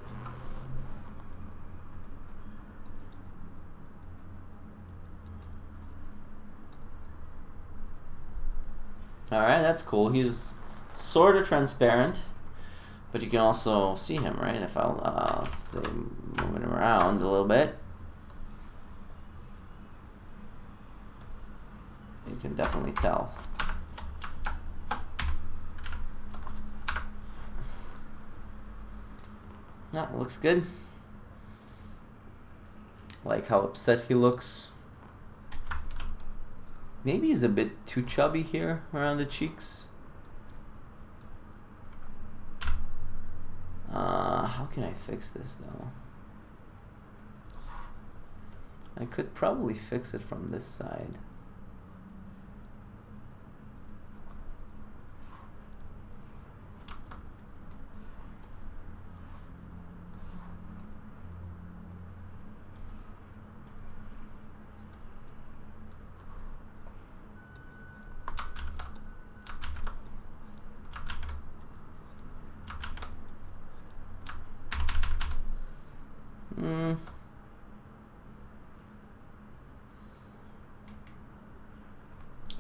Alright, that's cool. He's sort of transparent, but you can also see him, right? If I'll say moving him around a little bit, you can definitely tell. That looks good. Like how upset he looks. Maybe he's a bit too chubby here around the cheeks. How can I fix this though? I could probably fix it from this side.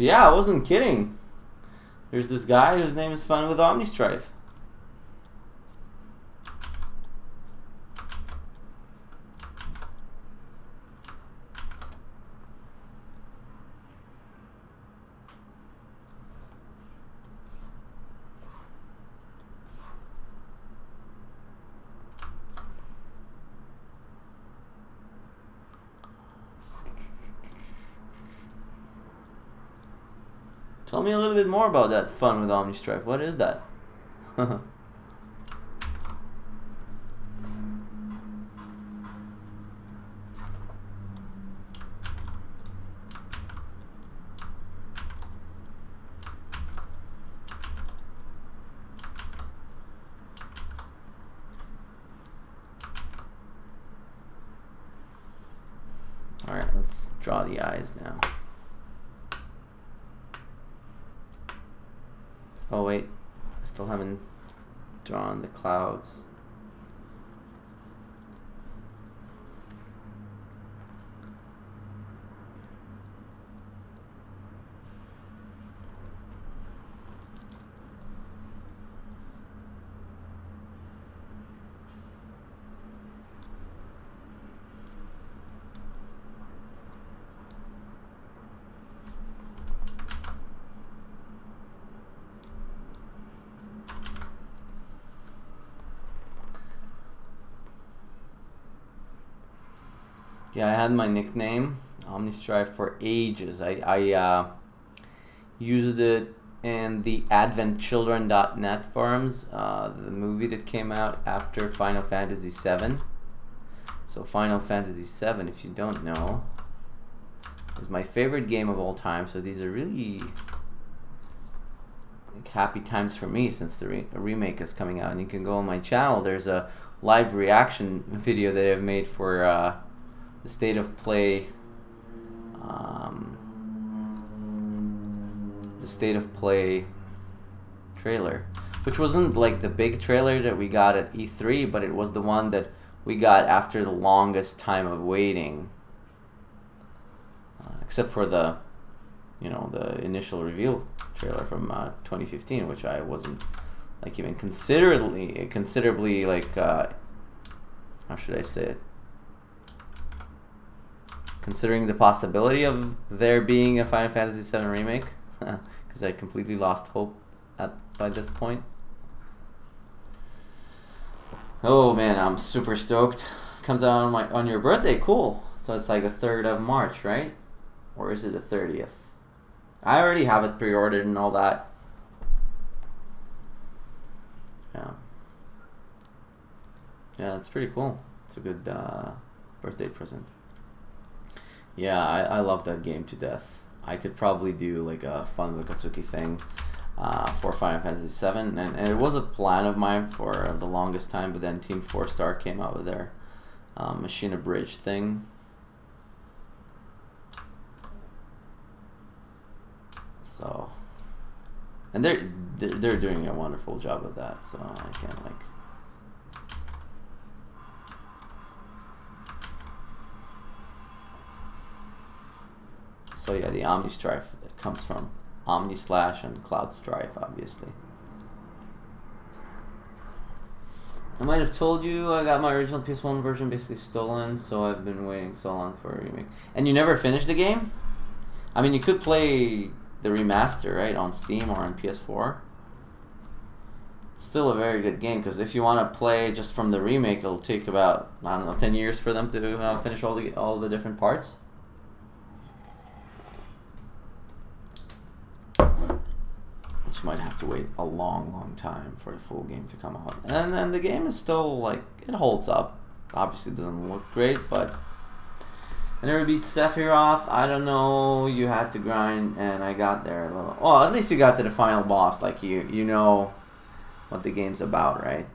Yeah, I wasn't kidding. There's this guy whose name is Fun with Omnistrife. Tell me a little bit more about that Fun with Omnistrife. What is that? Alright, let's draw the eyes now. Oh wait, I still haven't drawn the clouds. Yeah, I had my nickname, Omnistrife, for ages. I used it in the adventchildren.net forums, the movie that came out after Final Fantasy VII. So Final Fantasy VII, if you don't know, is my favorite game of all time. So these are really happy times for me since the remake is coming out. And you can go on my channel. There's a live reaction video that I've made for the State of Play, trailer, which wasn't like the big trailer that we got at E3, but it was the one that we got after the longest time of waiting, except for the, the initial reveal trailer from 2015, which I wasn't like even considerably like how should I say it? Considering the possibility of there being a Final Fantasy VII remake, because I completely lost hope by this point. Oh man, I'm super stoked. Comes out on your birthday, cool. So it's like the 3rd of March, right? Or is it the 30th? I already have it pre-ordered and all that. Yeah. Yeah, that's pretty cool. It's a good birthday present. Yeah, I love that game to death. I could probably do like a Fun with Katsuki thing for Final Fantasy VII, and it was a plan of mine for the longest time, but then Team 4 Star came out with their Machine Abridged thing. So, and they're doing a wonderful job of that, so I can't like. So yeah, the Omnistrife that comes from Omni Slash and Cloud Strife, obviously. I might have told you I got my original PS1 version basically stolen, so I've been waiting so long for a remake. And you never finished the game? I mean, you could play the remaster, right, on Steam or on PS4. It's still a very good game, because if you want to play just from the remake, it'll take about, I don't know, 10 years for them to finish all the different parts. Which might have to wait a long time for the full game to come out. And then the game is still, like, it holds up. Obviously it doesn't look great, but I never beat Sephiroth. I don't know, you had to grind, and I got there a little. Well, at least you got to the final boss, like you know what the game's about, right?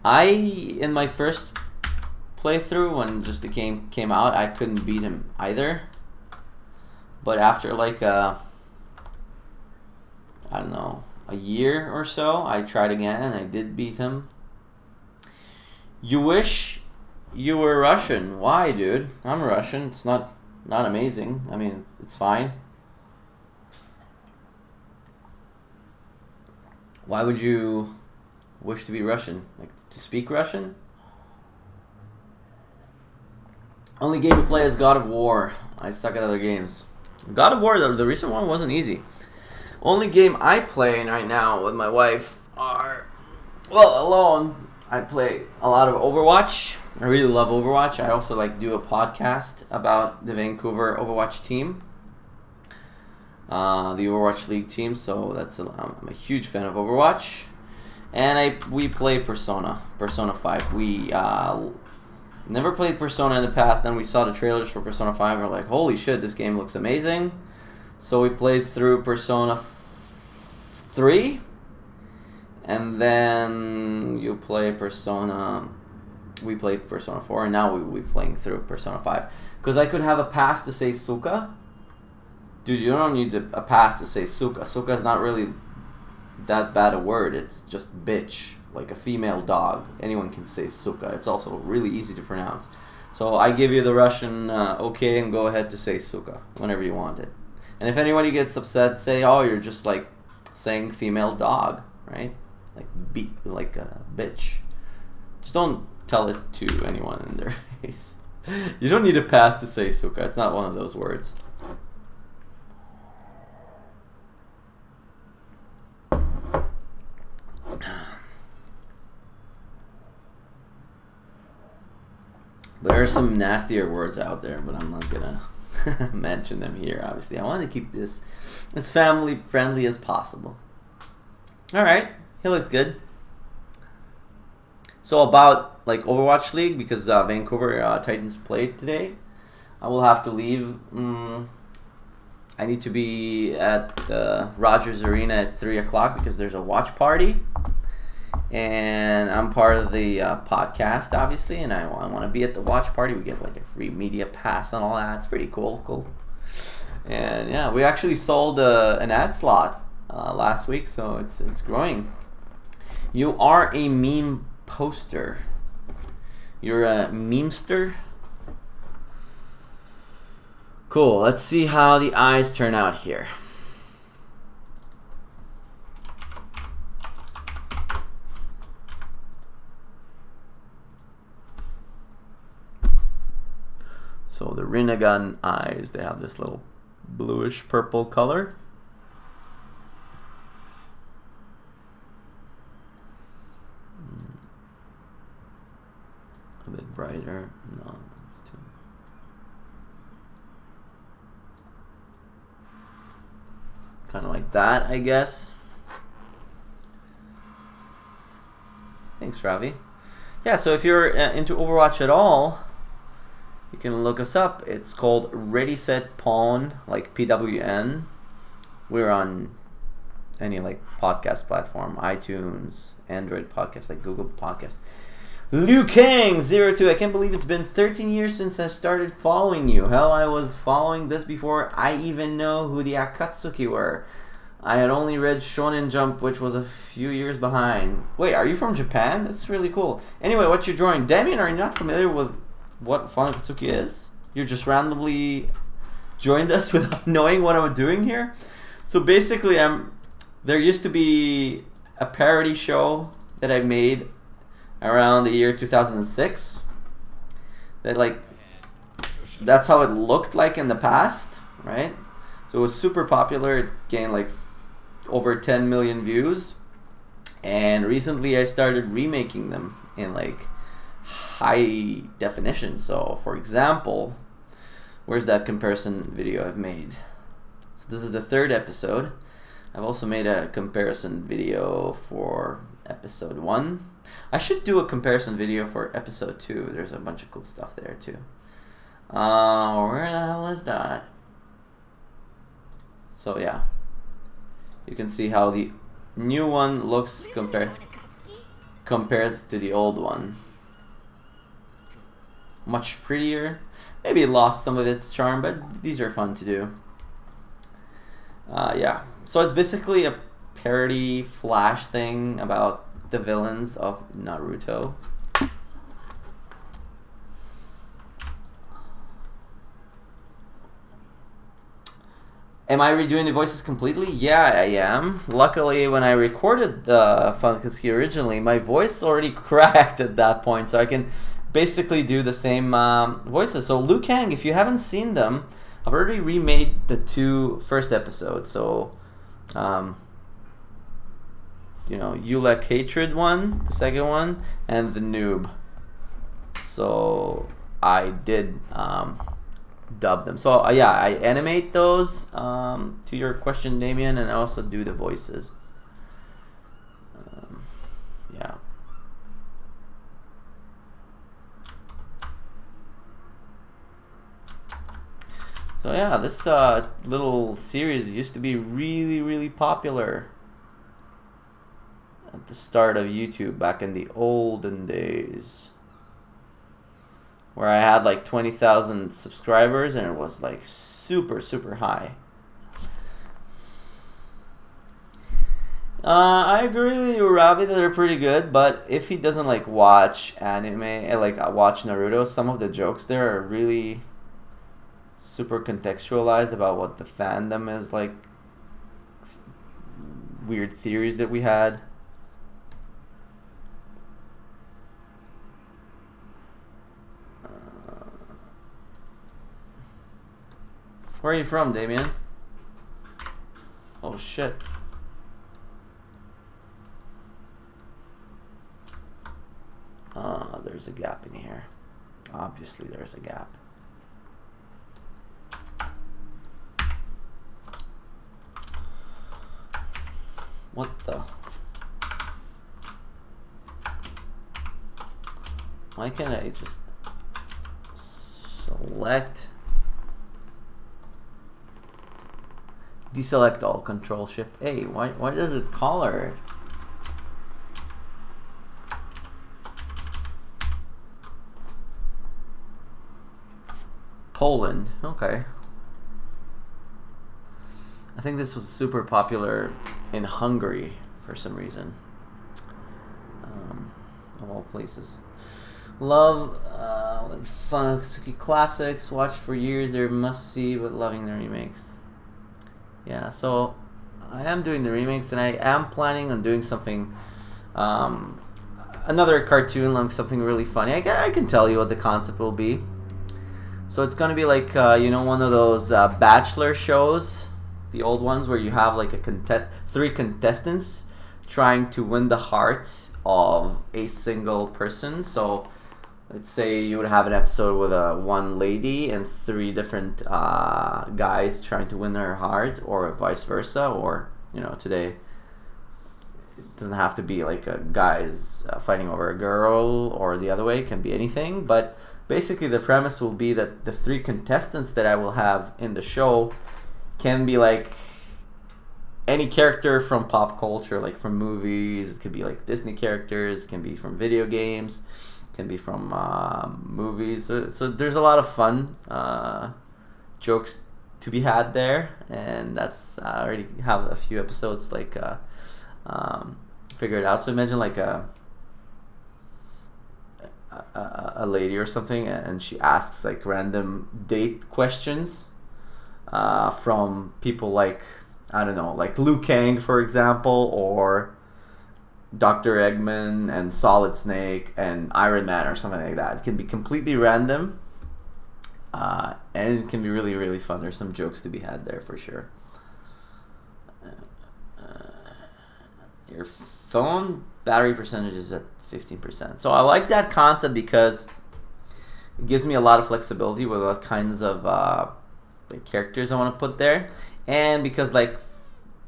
In my first playthrough, when just the game came out, I couldn't beat him either. But after like I don't know, a year or so, I tried again and I did beat him. You wish you were Russian. Why, dude? I'm Russian. It's not amazing. I mean, it's fine. Why would you wish to be Russian? Like, to speak Russian? Only game to play is God of War. I suck at other games. God of War, the recent one, wasn't easy. Only game I play right now with my wife are, well, alone. I play a lot of Overwatch. I really love Overwatch. I also like do a podcast about the Vancouver Overwatch team, the Overwatch League team. So I'm a huge fan of Overwatch, and we play Persona 5. We never played Persona in the past. Then we saw the trailers for Persona 5. And we're like, holy shit, this game looks amazing. So we played through Persona 3, and then you play Persona. We played Persona 4, and now we're playing through Persona 5. Because I could have a pass to say Suka. Dude, you don't need a pass to say Suka. Suka is not really that bad a word. It's just bitch, like a female dog. Anyone can say Suka. It's also really easy to pronounce. So I give you the Russian okay, and go ahead to say Suka whenever you want it. And if anybody gets upset, say, oh, you're just like saying female dog, right? Like a bitch. Just don't tell it to anyone in their face. You don't need a pass to say Suka. It's not one of those words. But there are some nastier words out there, but I'm not gonna mention them here, obviously. I want to keep this as family friendly as possible. Alright, he looks good. So about like Overwatch League, because Vancouver Titans played today, I will have to leave. I need to be at Rogers Arena at 3 o'clock because there's a watch party. And I'm part of the podcast, obviously, and I want to be at the watch party. We get like a free media pass and all that. It's pretty cool. And yeah, we actually sold an ad slot last week, so it's growing. You are a meme poster. You're a memester. Cool. Let's see how the eyes turn out here. So the Rinnegan eyes, they have this little bluish purple color. A bit brighter. No, that's too. Kind of like that, I guess. Thanks, Ravi. Yeah, so if you're into Overwatch at all, you can look us up. It's called Ready Set Pawn, like PWN. We're on any like podcast platform, iTunes, Android podcast, like Google Podcast. Liu Kang 02. I can't believe it's been 13 years since I started following you. Hell, I was following this before I even know who the Akatsuki were. I had only read Shonen Jump, which was a few years behind. Wait, are you from Japan? That's really cool. Anyway, what you're drawing, Damien, are you not familiar with what Akatsuki is? You're just randomly joined us without knowing what I'm doing here. So basically, there used to be a parody show that I made around the year 2006. That like, that's how it looked like in the past, right? So it was super popular. It gained like over 10 million views. And recently I started remaking them in like high definition. So for example, where's that comparison video I've made? So this is the 3rd episode. I've also made a comparison video for episode 1. I should do a comparison video for episode 2. There's a bunch of cool stuff there too. Where the hell is that? So yeah, you can see how the new one looks compared to the old one. Much prettier. Maybe it lost some of its charm, but these are fun to do. Yeah, so it's basically a parody flash thing about the villains of Naruto. Am I redoing the voices completely? Yeah, I am. Luckily, when I recorded the Funkuski originally, my voice already cracked at that point, so I can basically do the same voices. So Liu Kang, if you haven't seen them, I've already remade the 2 first episodes. So, you know, Yulek Hatred one, the second one, and the Noob. So I did dub them. So yeah, I animate those to your question, Damien, and I also do the voices. Yeah. So yeah, this little series used to be really, really popular at the start of YouTube back in the olden days, where I had like 20,000 subscribers and it was like super, super high. I agree with you, Ravi, that they're pretty good, but if he doesn't like watch anime, like watch Naruto, some of the jokes there are really super contextualized about what the fandom is, like weird theories that we had. Where are you from, Damien? Oh shit. There's a gap in here. Obviously there's a gap. What the? Why can't I just select? Deselect all, Control Shift A. Why does it color? Poland, okay. I think this was super popular in Hungary for some reason. Of all places. Love Funkuski classics, watched for years, they're must see, but loving the remakes. Yeah, so I am doing the remakes, and I am planning on doing something, another cartoon, like something really funny. I can tell you what the concept will be. So it's gonna be like, you know, one of those Bachelor shows, the old ones where you have like three contestants trying to win the heart of a single person. So let's say you would have an episode with one lady and 3 different guys trying to win her heart, or vice versa, or, you know, today it doesn't have to be like guys fighting over a girl, or the other way, it can be anything. But basically the premise will be that the 3 contestants that I will have in the show can be like any character from pop culture, like from movies. It could be like Disney characters, it can be from video games, can be from movies. So there's a lot of fun jokes to be had there, and that's I already have a few episodes like figured out. So imagine like a lady or something, and she asks like random date questions from people like, I don't know, like Liu Kang, for example, or Dr. Eggman and Solid Snake and Iron Man or something like that. It can be completely random, and it can be really, really fun. There's some jokes to be had there for sure. Your phone battery percentage is at 15%. So I like that concept because it gives me a lot of flexibility with what kinds of like characters I want to put there, and because like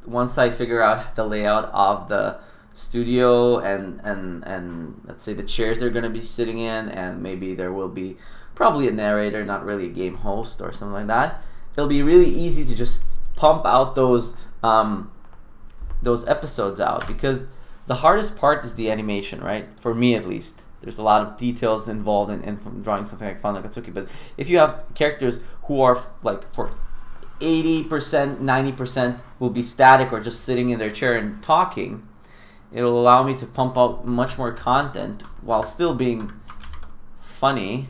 once I figure out the layout of the studio and let's say the chairs they're going to be sitting in, and maybe there will be probably a narrator, not really a game host or something like that, it'll be really easy to just pump out those episodes out, because the hardest part is the animation, right? For me at least. There's a lot of details involved in drawing something like Fun Like Atsuki, but if you have characters who are like for 80%, 90% will be static or just sitting in their chair and talking, it'll allow me to pump out much more content while still being funny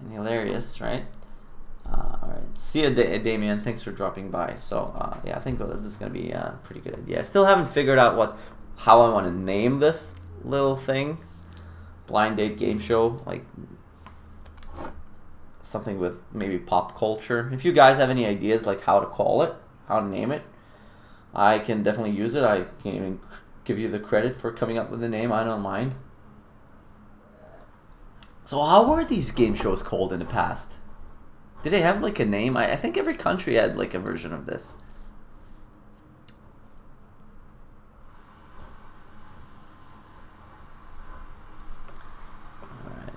and hilarious, right? All right, see you, Damien. Thanks for dropping by. So yeah, I think this is gonna be a pretty good idea. I still haven't figured out how I want to name this little thing. Blind date game show, like something with maybe pop culture. If you guys have any ideas like how to call it, how to name it, I can definitely use it. I can even give you the credit for coming up with the name. I don't mind. So how were these game shows called in the past? Did they have like a name? I think every country had like a version of this. Alright.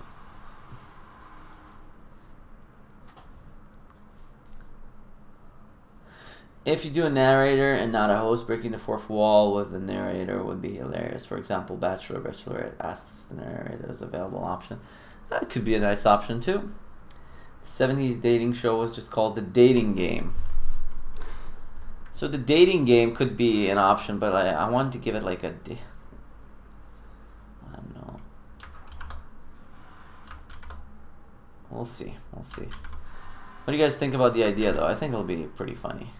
If you do a narrator and not a host, breaking the fourth wall with the narrator would be hilarious. For example, Bachelorette asks the narrator as available option. That could be a nice option too. 70s dating show was just called The Dating Game. So The Dating Game could be an option, but I wanted to give it like I don't know. We'll see. What do you guys think about the idea though? I think it'll be pretty funny.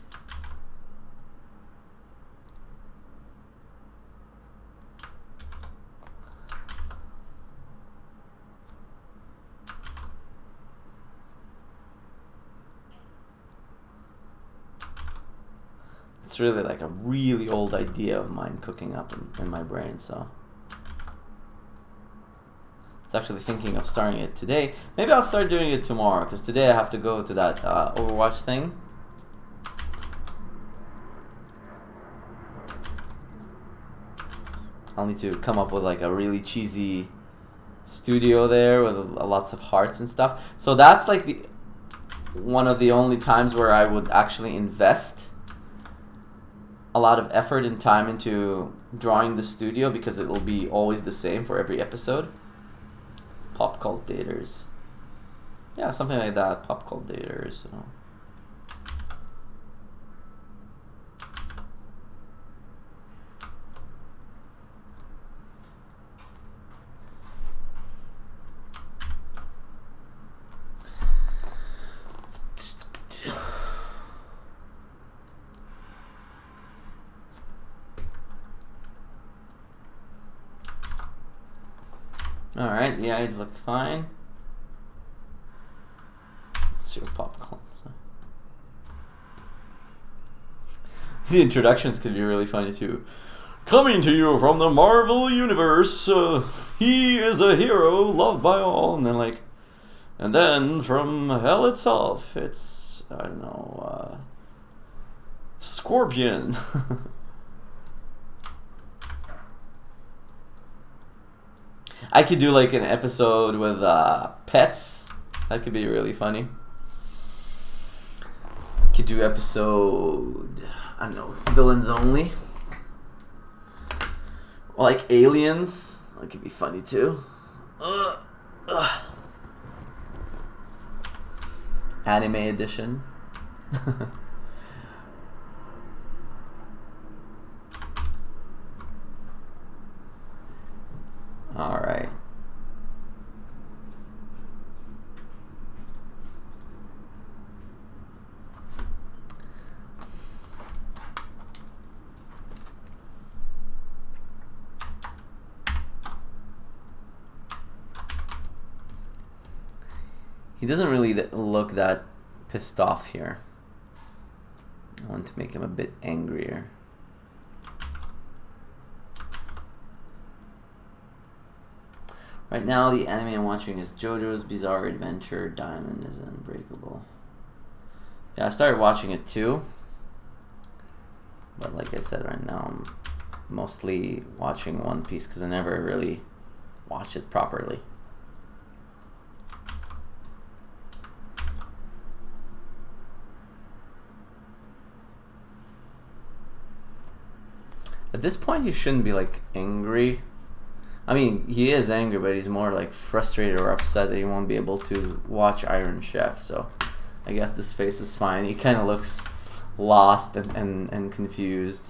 It's really like a really old idea of mine cooking up in my brain, so it's actually thinking of starting it today. Maybe I'll start doing it tomorrow, because today I have to go to that Overwatch thing. I'll need to come up with like a really cheesy studio there with lots of hearts and stuff. So that's like one of the only times where I would actually invest a lot of effort and time into drawing the studio, because it will be always the same for every episode. Pop cult daters. Yeah, something like that. Pop cult daters. So. Alright, the eyes look fine. Let's see what pop cults. The introductions could be really funny too. Coming to you from the Marvel Universe, he is a hero loved by all, and then from hell itself, it's, I don't know, Scorpion. I could do like an episode with pets. That could be really funny. Could do episode, I don't know, villains only. Or like aliens. That could be funny too. Anime edition. Alright. He doesn't really look that pissed off here. I want to make him a bit angrier. Right now, the anime I'm watching is JoJo's Bizarre Adventure. Diamond is Unbreakable. Yeah, I started watching it too. But like I said, right now I'm mostly watching One Piece because I never really watched it properly. At this point, you shouldn't be like angry. I mean, he is angry, but he's more like frustrated or upset that he won't be able to watch Iron Chef. So I guess this face is fine. He kind of looks lost and confused.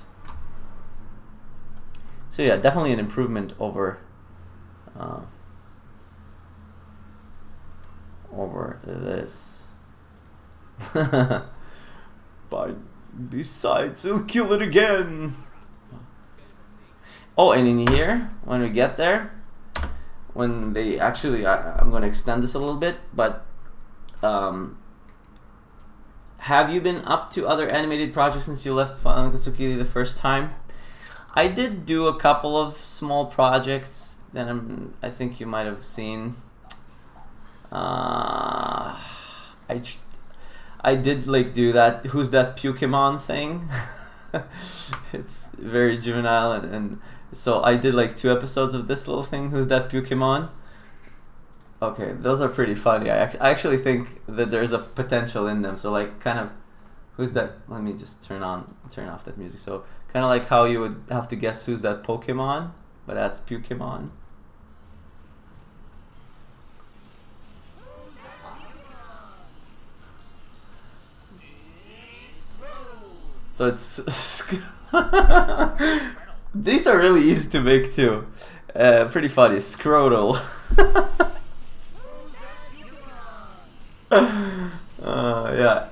So yeah, definitely an improvement over this. But besides, he'll kill it again. Oh, and in here, when we get there, when they actually, I'm going to extend this a little bit, but have you been up to other animated projects since you left Tsukili the first time? I did do a couple of small projects that I think you might have seen. I did like do that Who's That Pokemon thing. It's very juvenile and so I did like 2 episodes of this little thing, Who's That Pokemon? Okay, those are pretty funny. I actually think that there's a potential in them. So like kind of, who's that? Let me just turn off that music. So kind of like how you would have to guess who's that Pokemon, but that's Pokemon. So it's these are really easy to make too. Pretty funny. Scrotal. Yeah.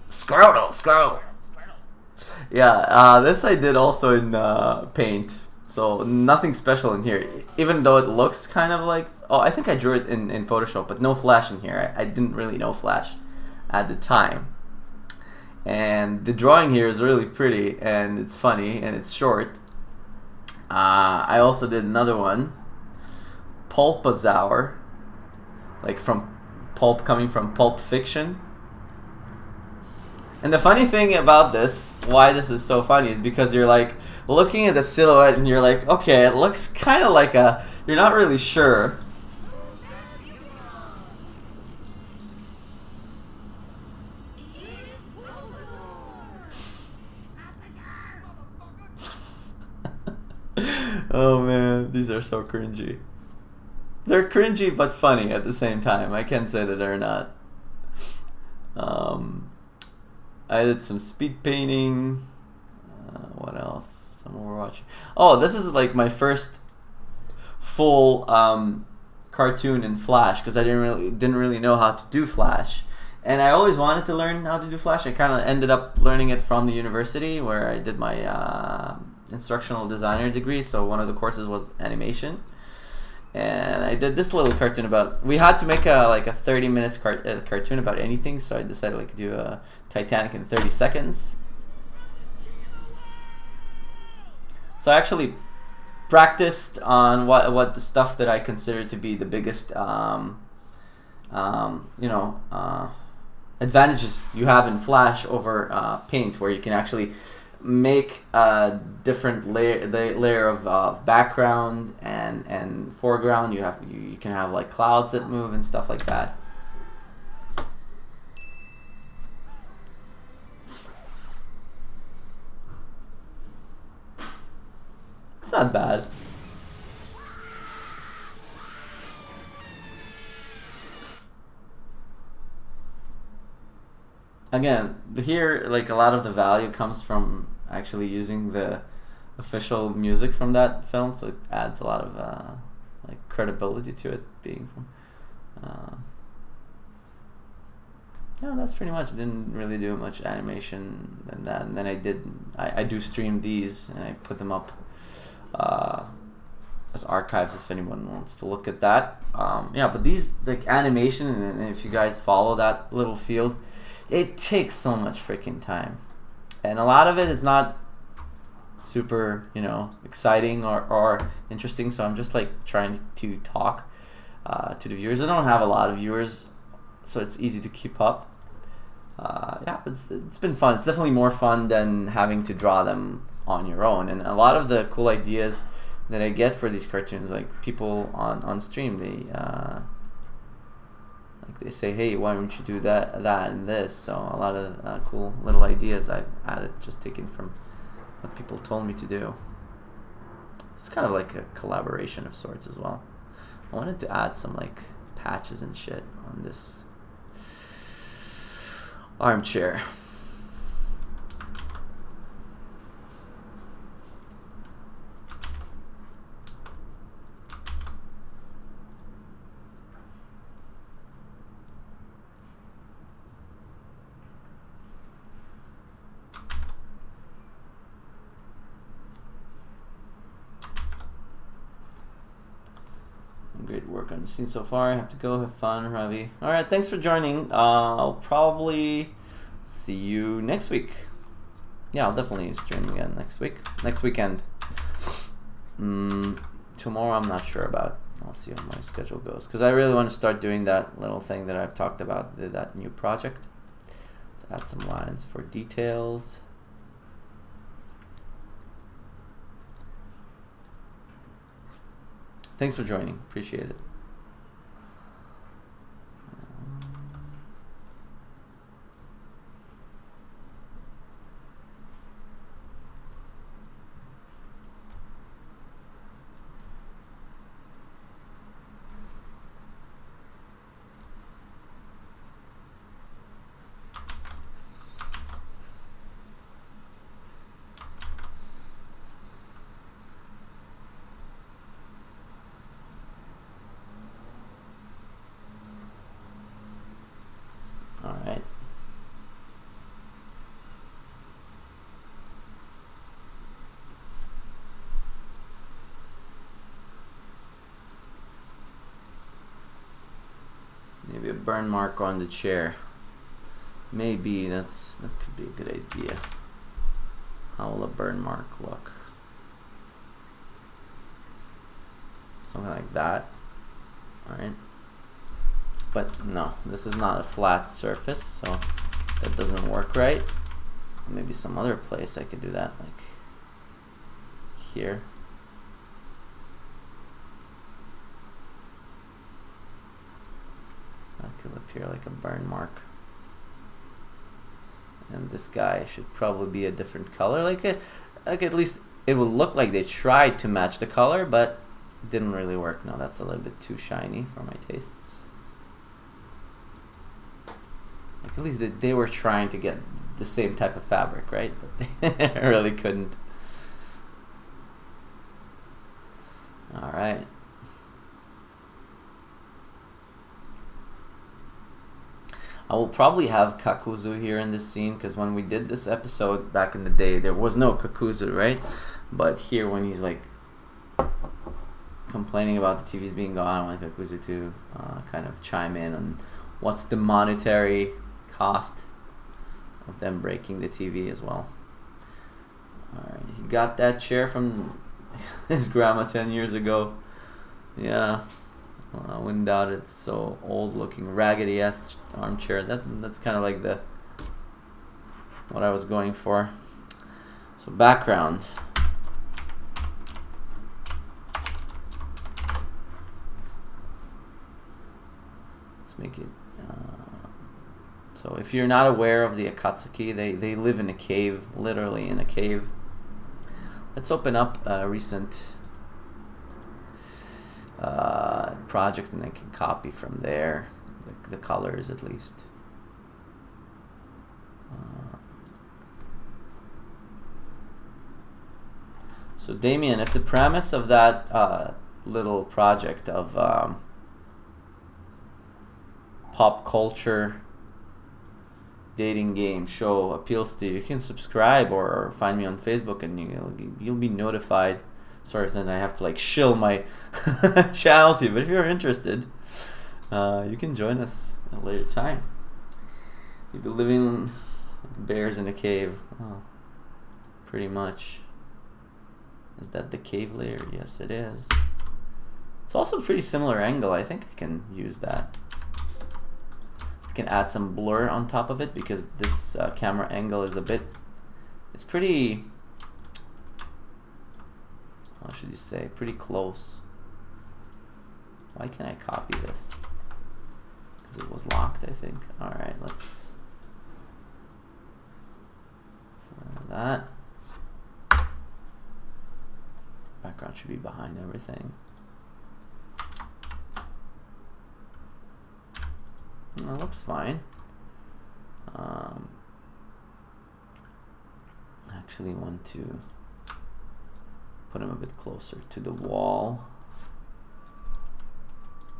Scrotal. Yeah, this I did also in Paint. So nothing special in here. Even though it looks kind of like... Oh, I think I drew it in Photoshop, but no Flash in here. I didn't really know Flash at the time. And the drawing here is really pretty, and it's funny, and it's short. I also did another one, Pulpazour, like from pulp, coming from Pulp Fiction. And the funny thing about this, why this is so funny, is because you're like looking at the silhouette and you're like, okay, it looks kind of like a, you're not really sure. Oh man, these are so cringy. They're cringy but funny at the same time. I can't say that they're not. I did some speed painting. What else? Some more watching. Oh, this is like my first full cartoon in Flash because I didn't really know how to do Flash, and I always wanted to learn how to do Flash. I kind of ended up learning it from the university where I did my instructional designer degree. So one of the courses was animation. And I did this little cartoon about... We had to make a 30 minutes cartoon about anything, so I decided like do a Titanic in 30 seconds. So I actually practiced on what the stuff that I consider to be the biggest advantages you have in Flash over Paint, where you can actually make a different layer of background and foreground. You can have like clouds that move and stuff like that. It's not bad. Again, here like a lot of the value comes from actually using the official music from that film, so it adds a lot of like credibility to it being from. Yeah, that's pretty much. I didn't really do much animation than that, and then I do stream these and I put them up as archives if anyone wants to look at that. Yeah, but these like animation, and if you guys follow that little field, it takes so much freaking time, and a lot of it is not super, you know, exciting or interesting. So I'm just like trying to talk to the viewers. I don't have a lot of viewers, so it's easy to keep up. Yeah, but it's been fun. It's definitely more fun than having to draw them on your own. And a lot of the cool ideas that I get for these cartoons, like people on stream, they say, hey, why don't you do that and this? So a lot of cool little ideas I've added, just taken from what people told me to do. It's kind of like a collaboration of sorts as well. I wanted to add some like patches and shit on this armchair. Great work on the scene so far. I have to go. Have fun, Ravi. Alright, thanks for joining. I'll probably see you next week. Yeah, I'll definitely stream again next weekend. Tomorrow I'm not sure about. I'll see how my schedule goes, because I really want to start doing that little thing that I've talked about, that new project. Let's add some lines for details. Thanks for joining. Appreciate it. All right. Maybe a burn mark on the chair. Maybe that could be a good idea. How will a burn mark look? Something like that. All right. But no, this is not a flat surface, so that doesn't work right. Maybe some other place I could do that, like here. That could appear like a burn mark. And this guy should probably be a different color. Like at least it would look like they tried to match the color, but it didn't really work. No, that's a little bit too shiny for my tastes. Like at least they were trying to get the same type of fabric, right? But they really couldn't. All right. I will probably have Kakuzu here in this scene, because when we did this episode back in the day, there was no Kakuzu, right? But here, when he's like complaining about the TVs being gone, I want Kakuzu to kind of chime in on what's the monetary cost of them breaking the TV as well. Alright, he got that chair from his grandma 10 years ago. Yeah, well, I wouldn't doubt it's so old looking, raggedy-ass armchair. That's kind of like what I was going for. So background. Let's make it so if you're not aware of the Akatsuki, they live in a cave, literally in a cave. Let's open up a recent project, and I can copy from there, the colors at least. So Damien, if the premise of that little project of pop culture dating game show appeals to you, you can subscribe or find me on Facebook, and you'll be notified sort of thing I have to like shill my channel to. But if you're interested, you can join us at a later time. You'll be living like bears in a cave. Oh, pretty much. Is that the cave layer? Yes, it is. It's also a pretty similar angle. I think I can use that. I can add some blur on top of it because this camera angle is a bit, it's pretty, how should you say, pretty close. Why can't I copy this? Because it was locked, I think. Alright, let's that. Background should be behind everything. That looks fine. I actually want to put him a bit closer to the wall.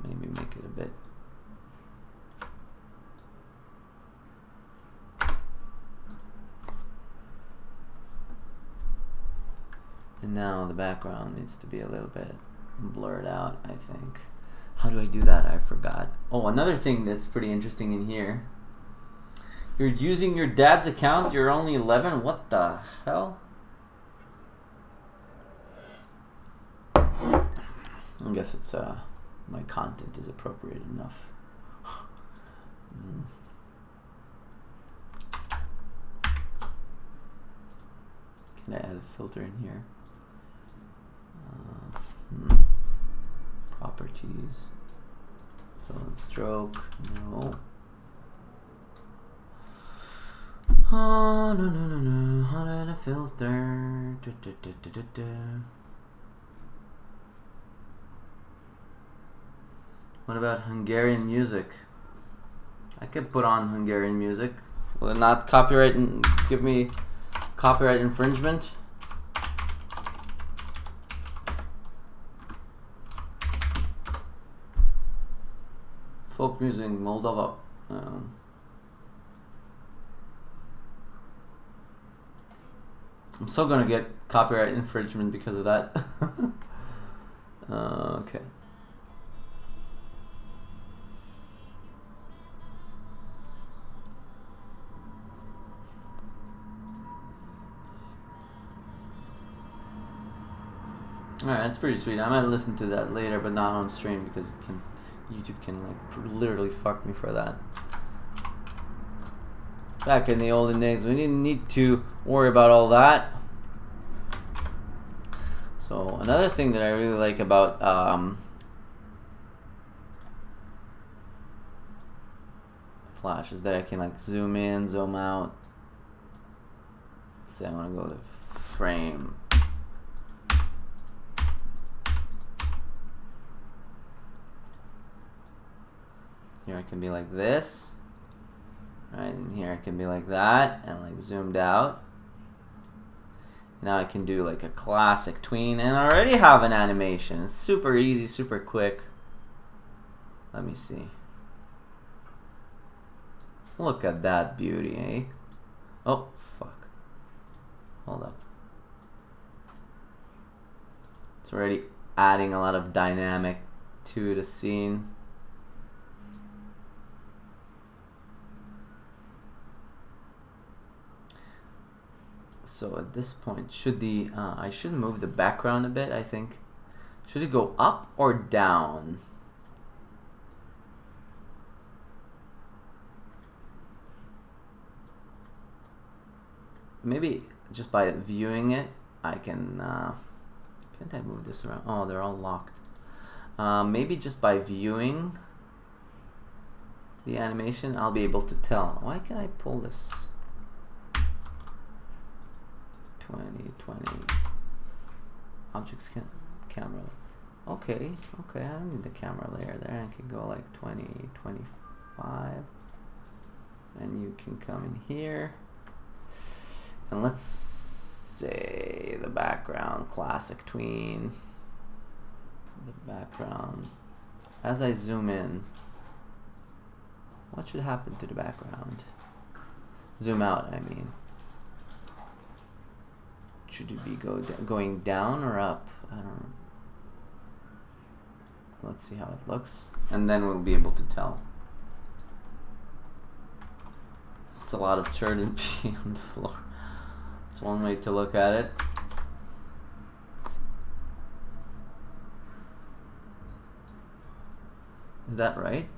Maybe make it a bit. And now the background needs to be a little bit blurred out, I think. How do I do that? I forgot. Oh, another thing that's pretty interesting in here. You're using your dad's account, you're only 11? What the hell? I guess it's my content is appropriate enough. Can I add a filter in here? Properties. So in stroke, no. Oh, no. How did I filter? What about Hungarian music? I could put on Hungarian music. Will it not copyright and give me copyright infringement? Folk music, Moldova. I'm still gonna get copyright infringement because of that. Okay. Alright, that's pretty sweet. I might listen to that later, but not on stream because it can, YouTube can like literally fuck me for that. Back in the olden days, we didn't need to worry about all that. So another thing that I really like about Flash is that I can like zoom in, zoom out. Let's say I want to go to frame. Here I can be like this. Right, and here I can be like that and like zoomed out. Now I can do like a classic tween and I already have an animation. It's super easy, super quick. Let me see. Look at that beauty, eh? Oh, fuck. Hold up. It's already adding a lot of dynamic to the scene. So at this point, should the I should move the background a bit, I think. Should it go up or down? Maybe just by viewing it, I can. Can't I move this around? Oh, they're all locked. Maybe just by viewing the animation, I'll be able to tell. Why can't I pull this? 20. Objects camera. Okay, I don't need the camera layer there. I can go like 20, 25. And you can come in here. And let's say the background, classic tween. The background. As I zoom in, what should happen to the background? Zoom out, I mean. Should it be going down or up? I don't know. Let's see how it looks, and then we'll be able to tell. It's a lot of turd and pee on the floor. It's one way to look at it. Is that right?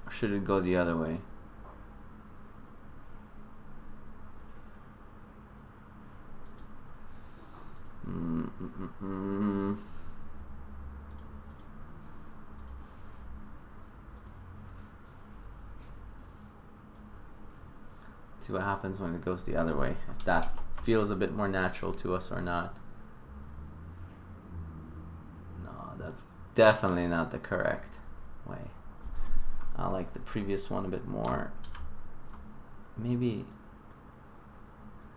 Or should it go the other way? See what happens when it goes the other way, if that feels a bit more natural to us or not. No, that's definitely not the correct way. I like the previous one a bit more. Maybe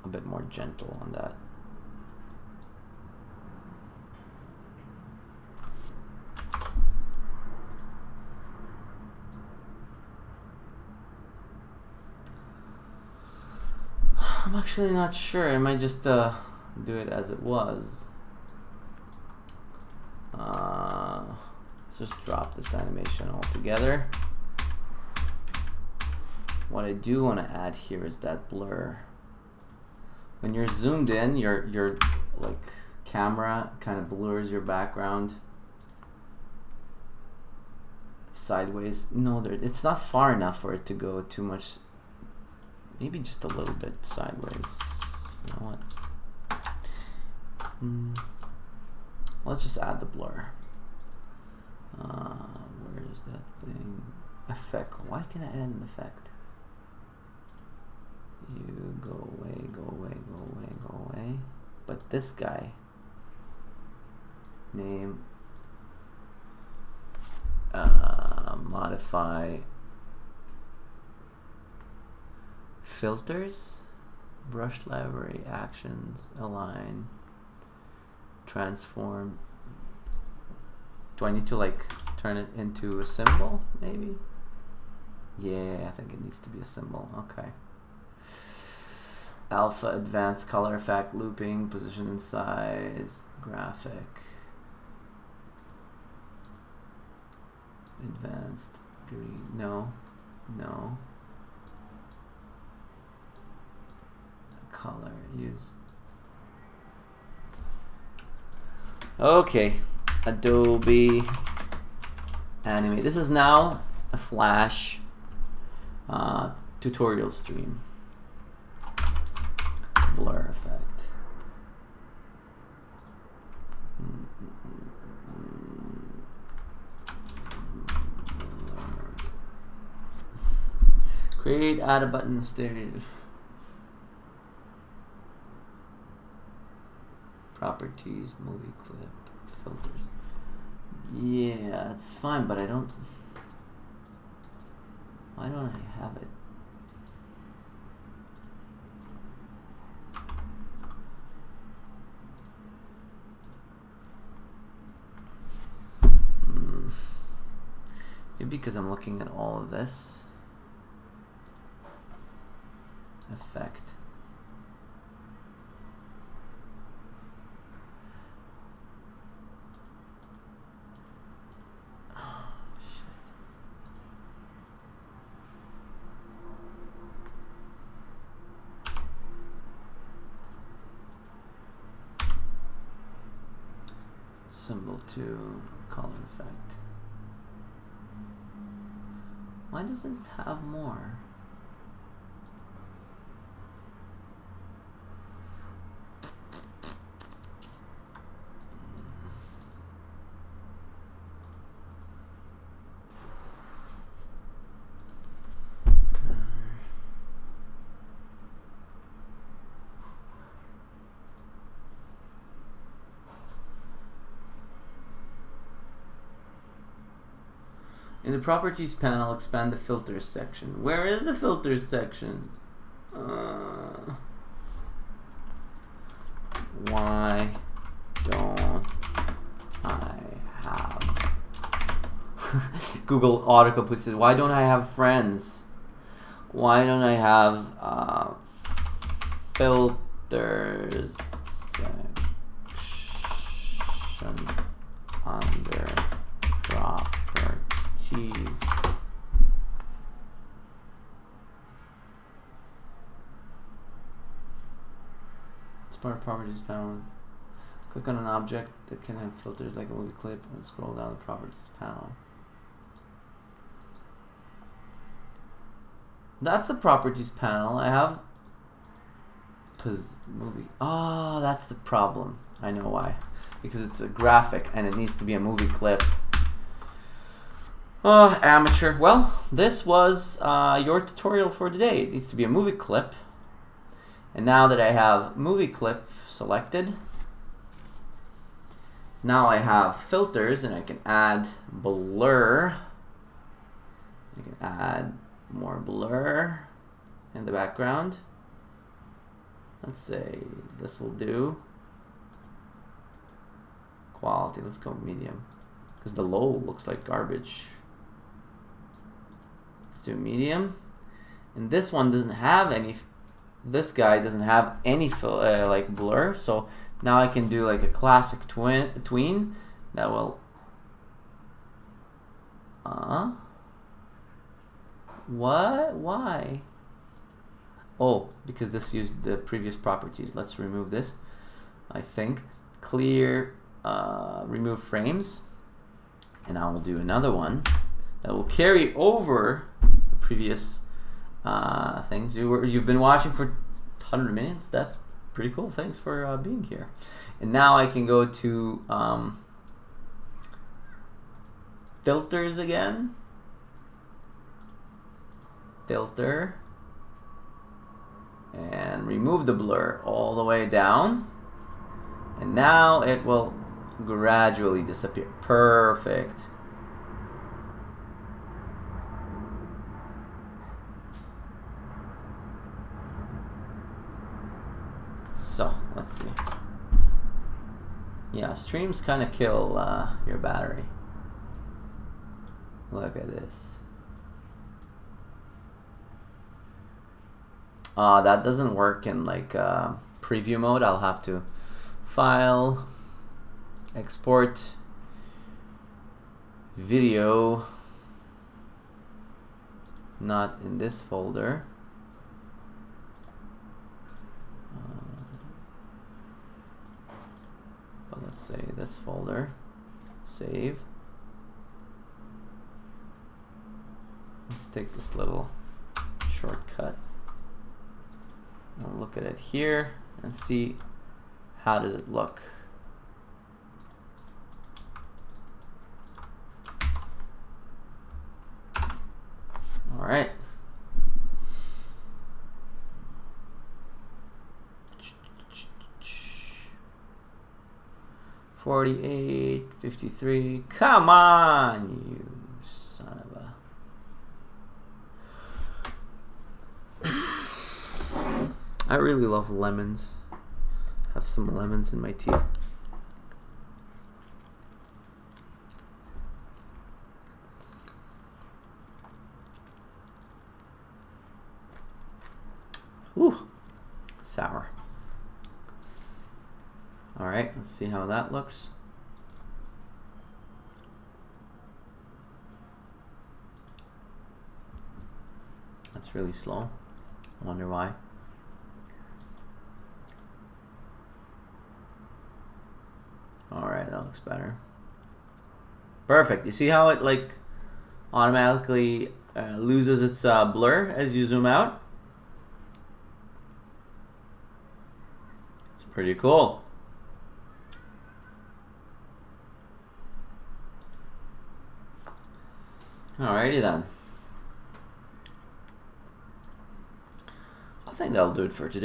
a bit more gentle on that. I'm actually not sure. I might just do it as it was. Let's just drop this animation altogether. What I do want to add here is that blur. When you're zoomed in, your like camera kind of blurs your background sideways. No, it's not far enough for it to go too much. Maybe just a little bit sideways. You know what? Let's just add the blur. Where is that thing? Effect. Why can I add an effect? You go away, go away, go away, go away. But this guy, name, modify filters, brush library, actions, align, transform. Do I need to like turn it into a symbol maybe? Yeah, I think it needs to be a symbol. Okay. Alpha, advanced color effect, looping, position and size, graphic, advanced, green, no, no. Color, use. Okay, Adobe Animate. This is now a Flash tutorial stream. Blur effect. Create, add a button, stereo. Properties, movie clip, filters. Yeah, it's fine, but I don't. Why don't I have it? Maybe because I'm looking at all of this. Effect. Symbol 2, color effect. Why does it have more? In the Properties panel, expand the Filters section. Where is the Filters section? Why don't I have... Google autocomplete says, why don't I have friends? Why don't I have filters section under properties? Smart properties panel. Click on an object that can have filters like a movie clip and scroll down the properties panel. That's the properties panel. I have movie. Oh, that's the problem. I know why. Because it's a graphic and it needs to be a movie clip. Oh, amateur. Well, this was your tutorial for today. It needs to be a movie clip. And now that I have movie clip selected, now I have filters and I can add blur. I can add more blur in the background. Let's say this will do. Quality, let's go medium. Because the low looks like garbage. Let's do medium. And this one doesn't have any, this guy doesn't have any like blur. So now I can do like a classic tween that will what? Why? Oh, because this used the previous properties. Let's remove this. I think clear, remove frames, and I will do another one that will carry over the previous things. You've been watching for 100 minutes. That's pretty cool. Thanks for being here. And now I can go to filters again. Filter. And remove the blur all the way down. And now it will gradually disappear. Perfect. So, let's see. Yeah, streams kind of kill your battery. Look at this. That doesn't work in like preview mode. I'll have to file, export video, not in this folder. But let's say this folder, save. Let's take this little shortcut. I'll look at it here and see how does it look. All right. $48, $53. Come on, you son of a. I really love lemons. Have some lemons in my tea. Ooh, sour. All right, let's see how that looks. That's really slow. I wonder why. All right, that looks better. Perfect. You see how it like automatically loses its blur as you zoom out? It's pretty cool. Alrighty then. I think that'll do it for today.